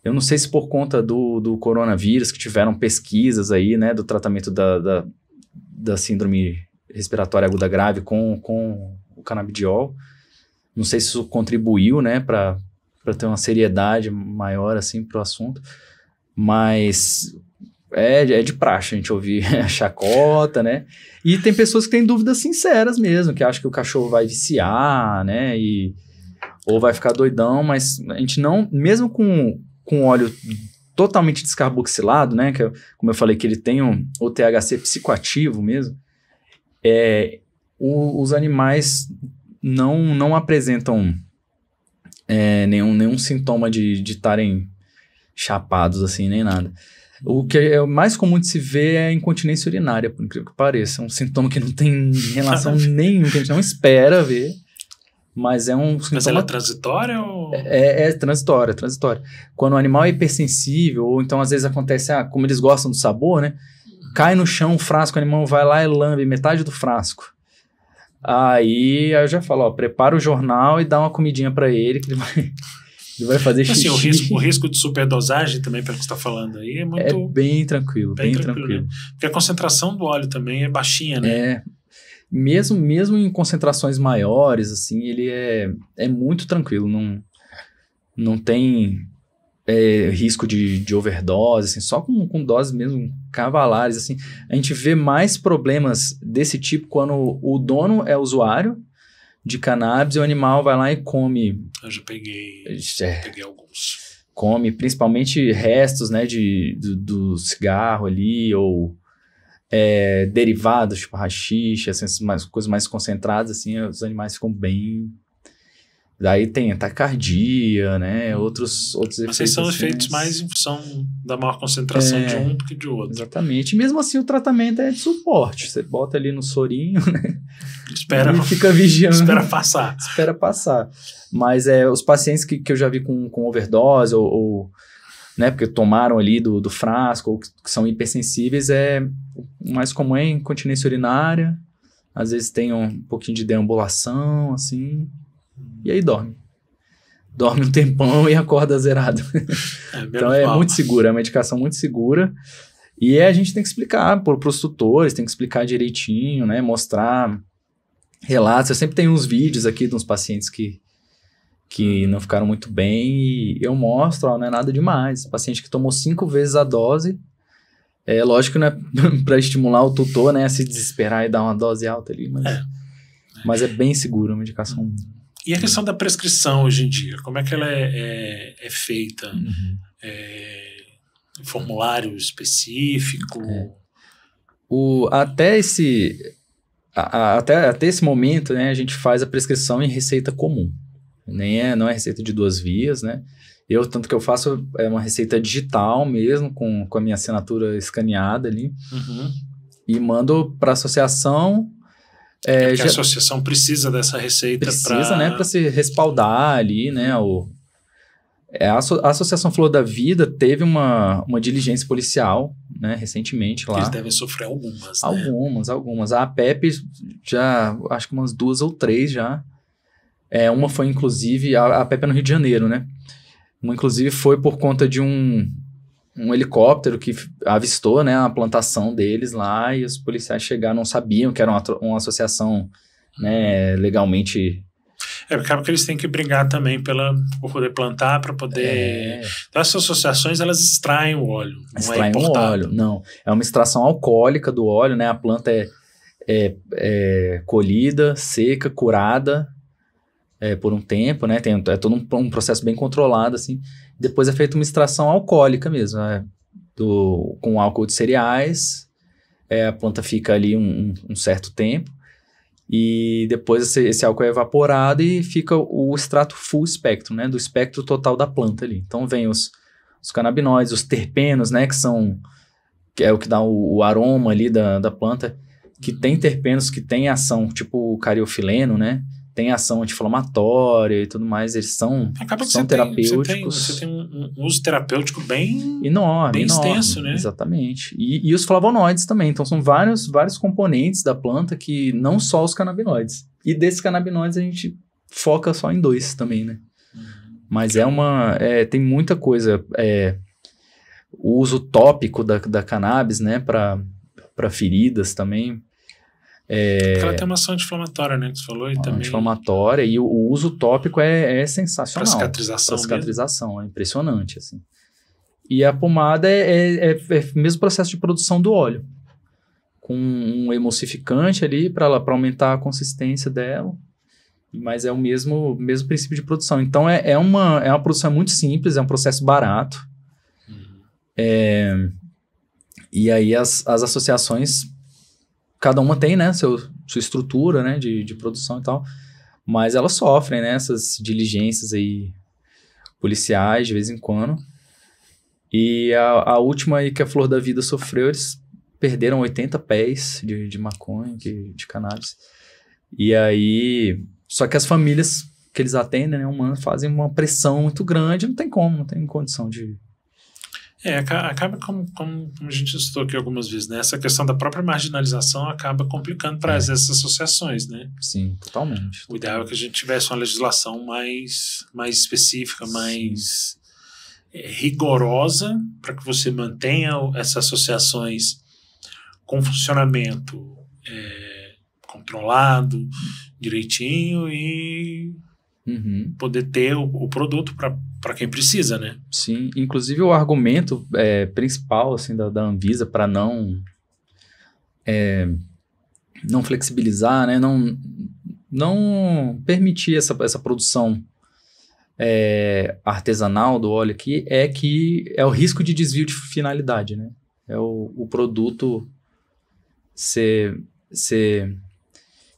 Eu não sei se por conta do coronavírus, que tiveram pesquisas aí, né, do tratamento da síndrome respiratória aguda grave com o canabidiol. Não sei se isso contribuiu, né, para ter uma seriedade maior, assim, pro assunto. Mas é de praxe a gente ouvir a chacota, né? E tem pessoas que têm dúvidas sinceras mesmo, que acham que o cachorro vai viciar, né? Ou vai ficar doidão, mas a gente não... Mesmo com óleo totalmente descarboxilado, né? Que, como eu falei, que ele tem o THC psicoativo mesmo, os animais não apresentam nenhum sintoma de estarem chapados, assim, nem nada. O que é mais comum de se ver é a incontinência urinária, por incrível que pareça. É um sintoma que não tem relação nenhuma, que a gente não espera ver, mas é um sintoma... Mas ela é transitória ou... É transitória. Quando o animal é hipersensível, ou então às vezes acontece, como eles gostam do sabor, né? Cai no chão o frasco, o animal vai lá e lambe metade do frasco. Aí eu já falo, prepara o jornal e dá uma comidinha pra ele, que ele vai fazer xixi. Assim, o risco de superdosagem também, pelo que você está falando aí, é muito... É bem tranquilo. Né? Porque a concentração do óleo também é baixinha, né? Mesmo em concentrações maiores, assim, ele é muito tranquilo, não tem risco de overdose, assim, só com doses mesmo cavalares, assim. A gente vê mais problemas desse tipo quando o dono é usuário de cannabis e o animal vai lá e come. Eu já peguei alguns. Come principalmente restos, né, do cigarro ali, ou derivados, tipo haxixe, essas coisas mais concentradas, assim, os animais ficam bem... Daí tem taquicardia, né, outros efeitos. Mas esses são efeitos mais em função da maior concentração de um do que de outro. Exatamente. E mesmo assim o tratamento é de suporte. Você bota ali no sorinho, né? Espera, e fica vigiando. Espera passar. Espera passar. Mas os pacientes que eu já vi com overdose ou né, porque tomaram ali do frasco ou que são hipersensíveis, o mais comum é incontinência urinária. Às vezes tem um pouquinho de deambulação, assim... E aí dorme um tempão e acorda zerado. Então muito segura, é uma medicação muito segura E a gente tem que explicar para os tutores, tem que explicar direitinho, né? Mostrar relatos. Eu sempre tenho uns vídeos aqui de uns pacientes que não ficaram muito bem e eu mostro, ó, não é nada demais. Paciente que tomou 5 vezes a dose, lógico que não é para estimular o tutor, né, a se desesperar e dar uma dose alta ali, mas é bem seguro a medicação. E a questão da prescrição hoje em dia, como é que ela é feita? Formulário específico? Até esse momento, né, a gente faz a prescrição em receita comum. Não é receita de 2 vias, né? Tanto que eu faço uma receita digital mesmo, com a minha assinatura escaneada ali. E mando para a associação. A associação precisa dessa receita. Precisa, né? Para se respaldar ali, né? A Associação Flor da Vida teve uma diligência policial, né, recentemente lá. Eles devem sofrer algumas, né? Algumas. A APEP já, acho que umas 2 ou 3 já. Uma foi, inclusive, a APEP é no Rio de Janeiro, né? Uma, inclusive, foi por conta de um helicóptero que avistou, né, a plantação deles lá e os policiais chegaram, não sabiam que era uma associação, né, legalmente... Acaba que eles têm que brigar também por poder plantar, para poder... Então, essas associações, elas extraem o óleo, não é importado. O óleo, não. É uma extração alcoólica do óleo, né? A planta é colhida, seca, curada por um tempo, né? É todo um processo bem controlado, assim. Depois é feita uma extração alcoólica mesmo, né? Com álcool de cereais. A planta fica ali um certo tempo. E depois esse álcool é evaporado e fica o extrato full espectro, né? Do espectro total da planta ali. Então vem os canabinoides, os terpenos, né? Que é o que dá o aroma ali da planta. Que tem terpenos que tem ação, tipo o cariofileno, né? Tem ação anti-inflamatória e tudo mais. Eles são terapêuticos. Você tem um uso terapêutico bem enorme, extenso, né? Exatamente. E os flavonoides também. Então, são vários componentes da planta que não só os canabinoides. E desses canabinoides, a gente foca só em 2 também, né? Mas tem muita coisa. O uso tópico da cannabis, né? Para feridas também. Ela tem uma ação anti-inflamatória, né, que você falou, e também... Anti-inflamatória, e o uso tópico é sensacional. Para cicatrização. É impressionante, assim. E a pomada é o mesmo processo de produção do óleo, com um emulsificante ali para aumentar a consistência dela, mas é o mesmo princípio de produção. Então, é uma produção muito simples, é um processo barato. E aí as associações... Cada uma tem, né, sua estrutura, né, de produção e tal, mas elas sofrem, né, essas diligências aí policiais de vez em quando. E a última aí que a Flor da Vida sofreu, eles perderam 80 pés de maconha, de cannabis. E aí, só que as famílias que eles atendem, né, humanas, fazem uma pressão muito grande, não tem condição de... Acaba como a gente citou aqui algumas vezes, né? Essa questão da própria marginalização acaba complicando para essas associações, né? Sim, totalmente. O ideal é que a gente tivesse uma legislação mais específica, mais rigorosa, para que você mantenha essas associações com funcionamento controlado, direitinho e poder ter o produto para quem precisa, né? Sim, inclusive o argumento principal assim, da Anvisa para não flexibilizar, né? Não permitir essa produção artesanal do óleo aqui que é o risco de desvio de finalidade, né? É o produto ser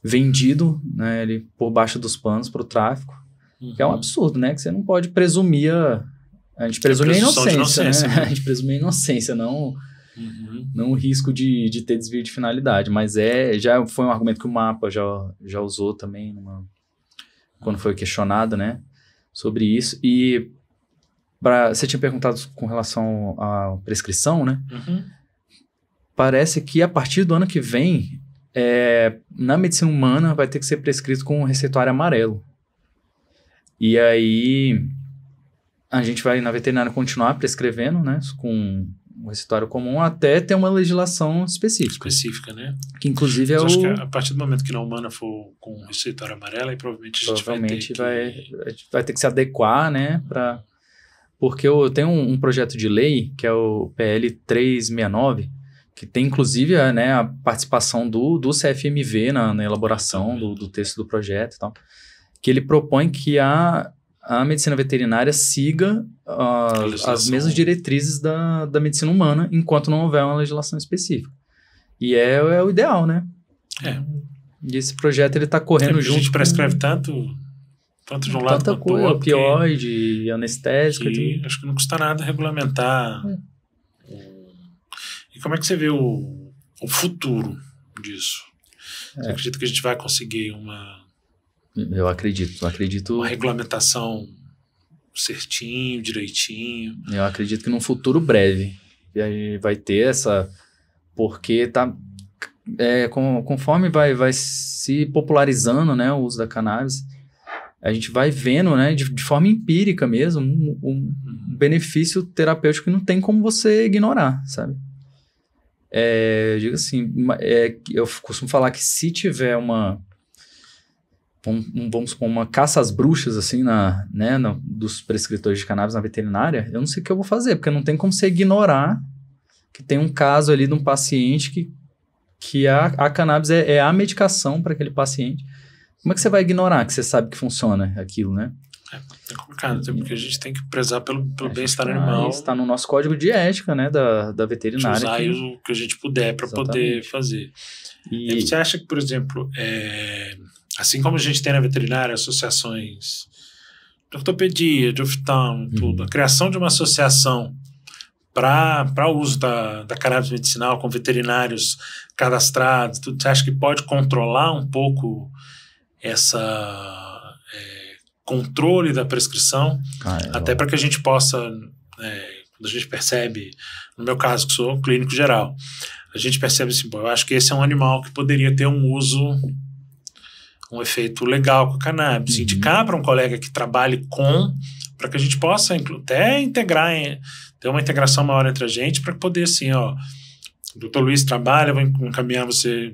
vendido, né, ali por baixo dos panos para o tráfico, que é um absurdo, né? Que você não pode presumir a gente presume a inocência, né? A gente presume a inocência, não o risco de ter desvio de finalidade, mas já foi um argumento que o MAPA já usou também quando foi questionado, né, sobre isso. E você tinha perguntado com relação à prescrição, né? Parece que a partir do ano que vem, na medicina humana vai ter que ser prescrito com um receituário amarelo. E aí a gente vai na veterinária continuar prescrevendo, né, com o receituário comum até ter uma legislação específica. Específica, né? Que inclusive é Acho que o... a partir do momento que na humana for com receituário amarelo, aí provavelmente a gente vai ter que se adequar, né? Porque eu tenho um projeto de lei, que é o PL 369, que tem inclusive né, a participação do CFMV na elaboração do texto do projeto e tal, que ele propõe que a medicina veterinária siga as mesmas diretrizes da medicina humana, enquanto não houver uma legislação específica. E é o ideal, né? E esse projeto ele está correndo junto. A gente prescreve tanto de um lado quanto do outro. Opioide, anestésico. Acho que não custa nada regulamentar. E como é que você vê o futuro disso? Você acredita que a gente vai conseguir Eu acredito. Uma regulamentação certinho, direitinho? Eu acredito que num futuro breve a gente vai ter essa... Porque conforme vai se popularizando, né, o uso da cannabis, a gente vai vendo, né, de forma empírica mesmo, um benefício terapêutico que não tem como você ignorar, sabe? Eu digo assim, eu costumo falar que se tiver vamos supor, uma caça às bruxas, assim, dos prescritores de cannabis na veterinária, eu não sei o que eu vou fazer, porque não tem como você ignorar que tem um caso ali de um paciente que a cannabis é a medicação para aquele paciente. Como é que você vai ignorar que você sabe que funciona aquilo, né? É complicado, porque a gente tem que prezar pelo bem-estar animal. Está no nosso código de ética, né, da veterinária. Usar o que a gente puder para poder fazer. E você acha que, por exemplo, assim como a gente tem na veterinária associações de ortopedia, de oftalmo, tudo, a criação de uma associação para o uso da cannabis medicinal com veterinários cadastrados, tudo, você acha que pode controlar um pouco essa controle da prescrição, até para que a gente possa, quando a gente percebe, no meu caso que sou clínico geral, a gente percebe assim, eu acho que esse é um animal que poderia ter um efeito legal com a cannabis, indicar para um colega que trabalhe para que a gente possa até integrar, ter uma integração maior entre a gente, para poder assim, o Dr. Luiz trabalha, vou encaminhar você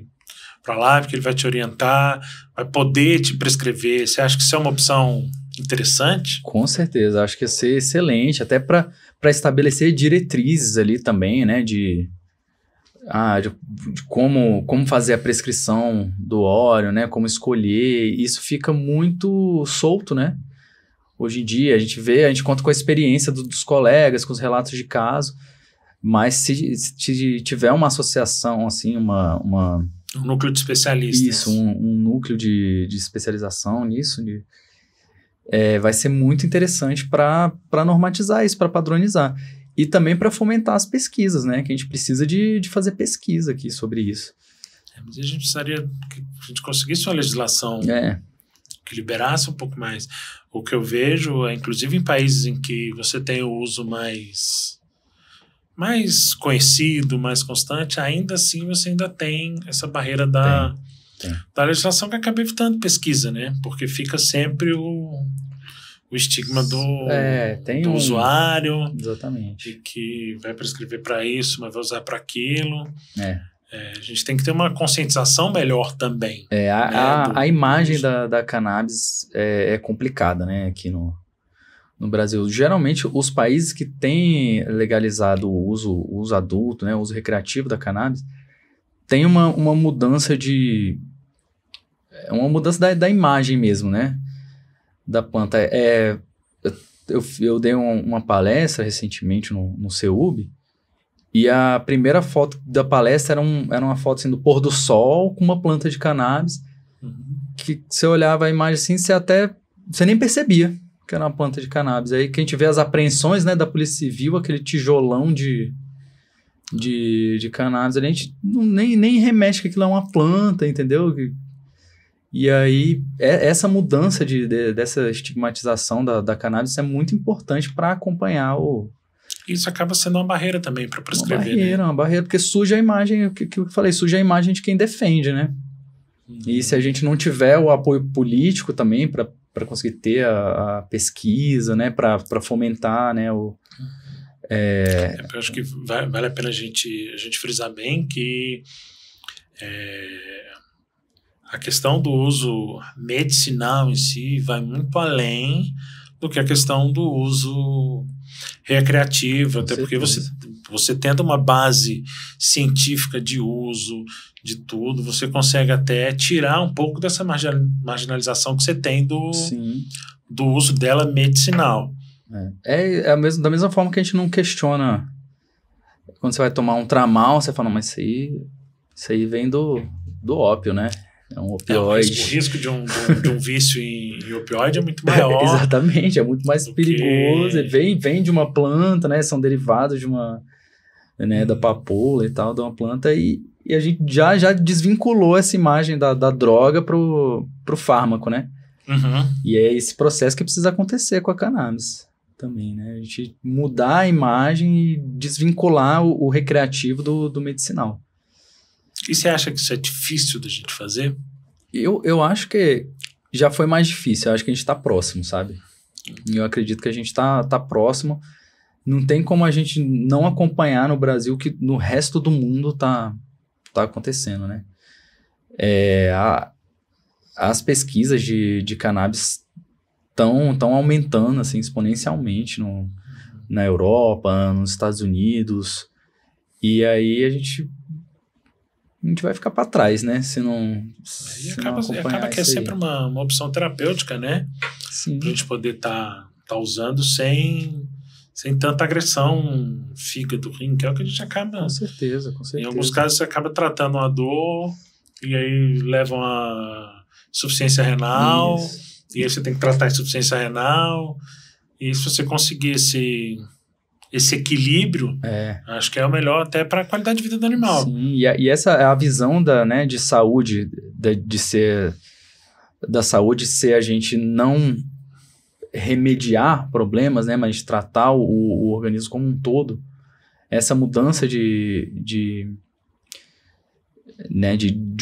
para lá, porque ele vai te orientar, vai poder te prescrever. Você acha que isso é uma opção interessante? Com certeza, acho que ia ser excelente, até para estabelecer diretrizes ali também, né, de como fazer a prescrição do óleo, né, como escolher. Isso fica muito solto, né? Hoje em dia a gente conta com a experiência dos colegas, com os relatos de caso, mas se tiver uma associação, assim, um núcleo de especialistas. Isso, um núcleo de especialização nisso, vai ser muito interessante para normatizar isso, para padronizar. E também para fomentar as pesquisas, né? Que a gente precisa de fazer pesquisa aqui sobre isso. Mas a gente precisaria que a gente conseguisse uma legislação que liberasse um pouco mais. O que eu vejo inclusive em países em que você tem o uso mais conhecido, mais constante, ainda assim você ainda tem essa barreira da legislação que acaba evitando pesquisa, né? Porque fica sempre o estigma do usuário. Exatamente. E que vai prescrever para isso, mas vai usar para aquilo. A gente tem que ter uma conscientização melhor também. A imagem da cannabis é complicada, né? Aqui no Brasil. Geralmente, os países que têm legalizado o uso adulto, né, o uso recreativo da cannabis, tem uma mudança da imagem mesmo, né, da planta. Eu dei uma palestra recentemente no CEUB, e a primeira foto da palestra era uma foto assim, do pôr do sol com uma planta de cannabis, que você olhava a imagem assim, você nem percebia que era uma planta de cannabis. Aí que a gente vê as apreensões, né, da Polícia Civil, aquele tijolão de cannabis, a gente nem remete que aquilo é uma planta, entendeu? E aí, essa mudança dessa estigmatização da cannabis é muito importante para acompanhar Isso acaba sendo uma barreira também para prescrever. Uma barreira, porque suja a imagem, o que eu falei, suja a imagem de quem defende, né? E se a gente não tiver o apoio político também para conseguir ter a pesquisa, né, para fomentar, né, Eu acho que vale a pena a gente frisar bem que a questão do uso medicinal em si vai muito além do que a questão do uso recreativo, até porque você tendo uma base científica de uso de tudo, você consegue até tirar um pouco dessa marginalização que você tem do uso dela medicinal. Da mesma forma que a gente não questiona quando você vai tomar um tramal, você fala, mas isso aí vem do ópio, né? É um opioide. O risco de um vício em opioide é muito maior. Exatamente, é muito mais perigoso. Vem de uma planta, né? São derivados de uma, né, da papoula e tal, de uma planta. E a gente já desvinculou essa imagem da droga pro fármaco, né? Uhum. E é esse processo que precisa acontecer com a cannabis também, né? A gente mudar a imagem e desvincular o recreativo do medicinal. E você acha que isso é difícil da gente fazer? Eu acho que já foi mais difícil. Eu acho que a gente está próximo, sabe? Eu acredito que a gente tá próximo. Não tem como a gente não acompanhar no Brasil que no resto do mundo tá acontecendo, né? As pesquisas de cannabis estão aumentando assim, exponencialmente na Europa, nos Estados Unidos. E aí a gente vai ficar para trás, né? Se não acaba que é sempre uma opção terapêutica, né? Sim. Pra gente poder tá usando sem tanta agressão, fígado, rim, que é o que a gente acaba... Com certeza. Em alguns casos você acaba tratando uma dor e aí leva uma insuficiência renal. Isso. E aí você tem que tratar a insuficiência renal. E se você conseguir esse equilíbrio, acho que é o melhor até para a qualidade de vida do animal. Sim, e essa é a visão de saúde, da saúde ser a gente não remediar problemas, né, mas tratar o organismo como um todo. Essa mudança de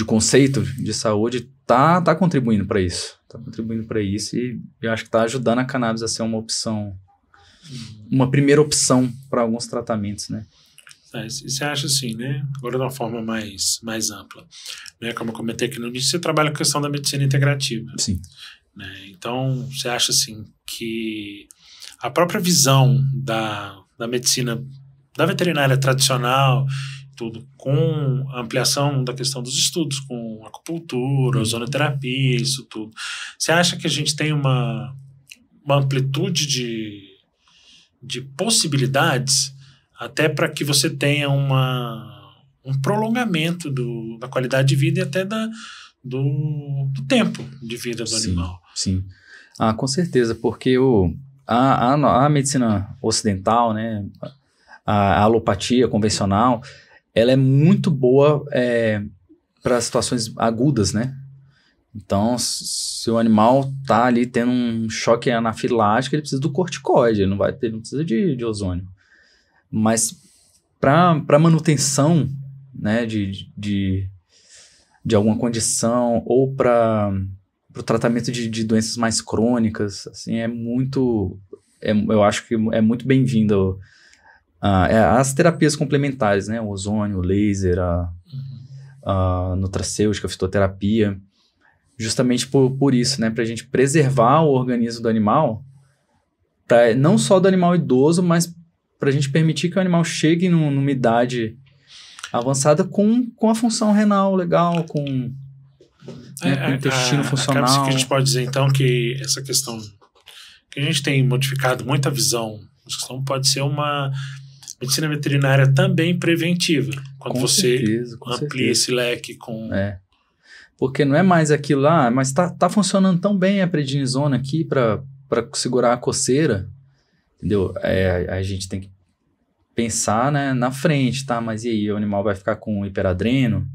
conceito de saúde tá contribuindo para isso. Está contribuindo para isso e eu acho que está ajudando a cannabis a ser uma opção, uma primeira opção para alguns tratamentos, né? E você acha assim, né? Agora de uma forma mais ampla, né? Como eu comentei aqui no início, você trabalha com a questão da medicina integrativa. Sim. Né? Então, você acha assim que a própria visão da medicina, da veterinária tradicional, tudo, com a ampliação da questão dos estudos, com acupuntura, ozonoterapia, isso tudo, você acha que a gente tem uma amplitude de possibilidades até para que você tenha um prolongamento da qualidade de vida e até do tempo de vida do animal? Sim, com certeza, porque a medicina ocidental, né, a alopatia convencional, ela é muito boa para situações agudas, né? Então, se o animal tá ali tendo um choque anafilático, ele precisa do corticoide, ele não precisa de ozônio. Mas para manutenção, né, de alguma condição ou para o tratamento de doenças mais crônicas, assim, eu acho que é muito bem-vindo as terapias complementares, né, o ozônio, o laser, a nutracêutica, a fitoterapia, justamente por isso, né, para a gente preservar o organismo do animal, não só do animal idoso, mas para a gente permitir que o animal chegue numa idade avançada com a função renal legal, com o intestino funcional. Acaba que a gente pode dizer, então, que essa questão que a gente tem modificado muito a visão, pode ser uma medicina veterinária também preventiva, quando você amplia esse leque com... Porque não é mais aquilo lá, mas tá funcionando tão bem a prednisona aqui para segurar a coceira, entendeu? A gente tem que pensar, né, na frente, tá? Mas e aí, o animal vai ficar com hiperadreno,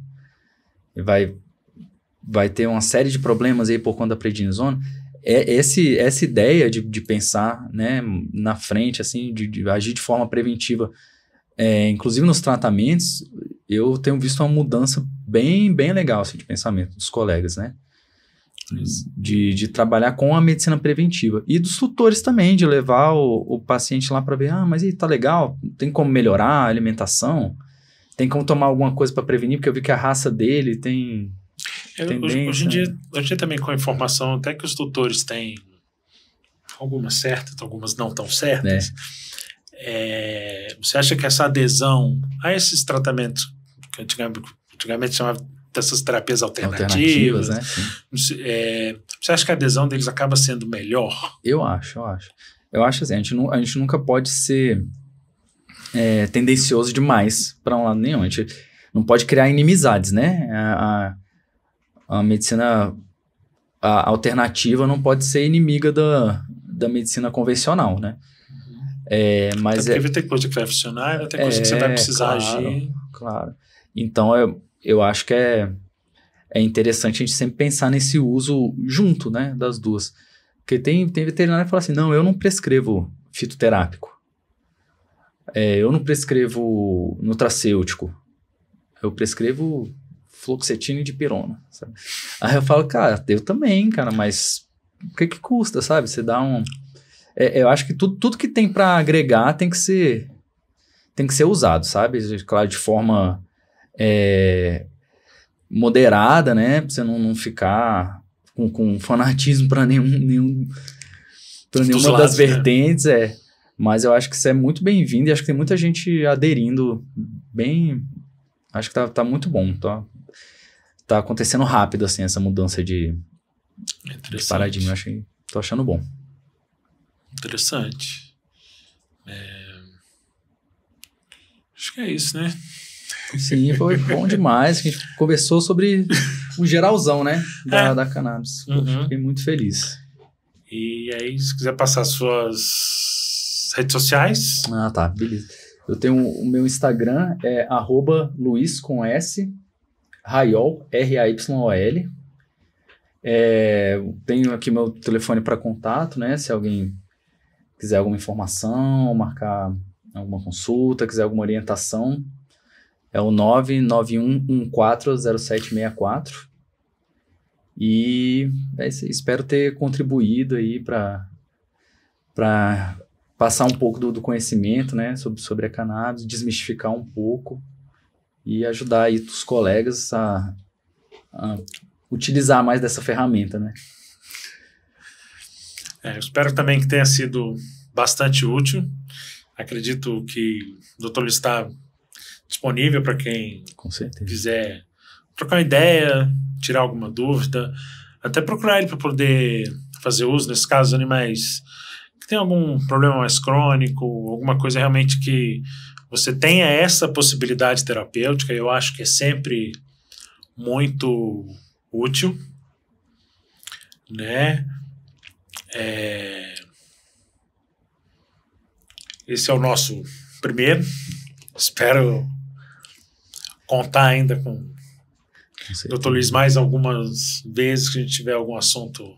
vai ter uma série de problemas aí por conta da prednisona. Essa ideia de pensar, né, na frente, assim, de agir de forma preventiva, inclusive nos tratamentos, eu tenho visto uma mudança bem legal assim, de pensamento dos colegas, né? de trabalhar com a medicina preventiva. E dos tutores também, de levar o paciente lá para ver, mas aí tá legal, tem como melhorar a alimentação? Tem como tomar alguma coisa para prevenir? Porque eu vi que a raça dele tem tendência. Hoje em dia também com a informação, até que os tutores têm algumas certas, algumas não tão certas. Você acha que essa adesão a esses tratamentos, que antigamente chamava dessas terapias alternativas, né? Você acha que a adesão deles acaba sendo melhor? Eu acho. Eu acho assim, a gente nunca pode ser tendencioso demais para um lado nenhum. A gente não pode criar inimizades, né? A medicina alternativa não pode ser inimiga da medicina convencional, né? Mas porque vai ter coisa que vai funcionar, vai ter coisa que você vai precisar agir. Claro. Então, eu acho que é interessante a gente sempre pensar nesse uso junto, né, das duas. Porque tem veterinário que fala assim, não, eu não prescrevo fitoterápico. Eu não prescrevo nutracêutico. Eu prescrevo fluoxetina e dipirona, sabe? Aí eu falo, cara, eu também, cara, mas o que custa, sabe? Você dá um... eu acho que tudo que tem para agregar tem que ser usado, sabe? Claro, de forma moderada, né? Pra você não ficar com fanatismo para nenhuma das vertentes, Mas eu acho que isso é muito bem-vindo e acho que tem muita gente aderindo bem... Acho que tá muito bom, tá acontecendo rápido, assim, essa mudança de paradigma. Tô achando bom. Interessante. Acho que é isso, né? Sim, foi bom demais. A gente conversou sobre o geralzão, né? Da cannabis. Fiquei muito feliz. E aí, se quiser passar suas redes sociais... Tá, beleza. Eu tenho o meu Instagram, @Luiz com S, Rayol, RAYOL. Tenho aqui meu telefone para contato, né? Se alguém quiser alguma informação, marcar alguma consulta, quiser alguma orientação, é o 991140764. E espero ter contribuído aí para passar um pouco do conhecimento, né, sobre a cannabis, desmistificar um pouco e ajudar aí os colegas a utilizar mais dessa ferramenta, né? Eu espero também que tenha sido bastante útil. Acredito que o Dr. Luiz está disponível para quem quiser trocar uma ideia, tirar alguma dúvida, até procurar ele para poder fazer uso, nesse caso, animais que tem algum problema mais crônico, alguma coisa realmente que você tenha essa possibilidade terapêutica. Eu acho que é sempre muito útil, né? Esse é o nosso primeiro. Espero contar ainda com o Dr. Luiz mais algumas vezes que a gente tiver algum assunto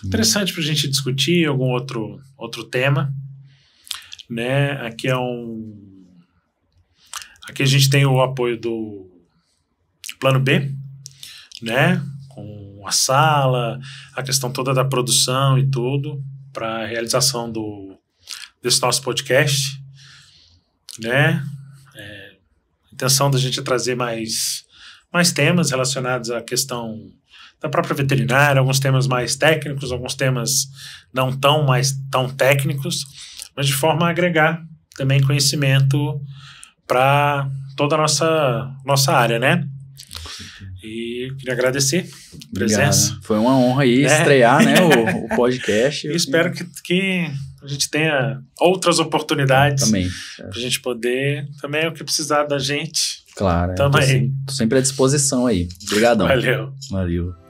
interessante para a gente discutir, algum outro tema, né? Aqui a gente tem o apoio do Plano B, né? Com a sala, a questão toda da produção e tudo, para a realização desse nosso podcast, né? A intenção da gente é trazer mais temas relacionados à questão da própria veterinária, alguns temas mais técnicos, alguns temas não tão técnicos, mas de forma a agregar também conhecimento para toda a nossa área, né? E queria agradecer a presença. Obrigado. Foi uma honra aí estrear, né, o podcast. E espero que a gente tenha outras oportunidades para a gente poder, também o que precisar da gente. Claro, tô sempre à disposição aí. Obrigadão. Valeu.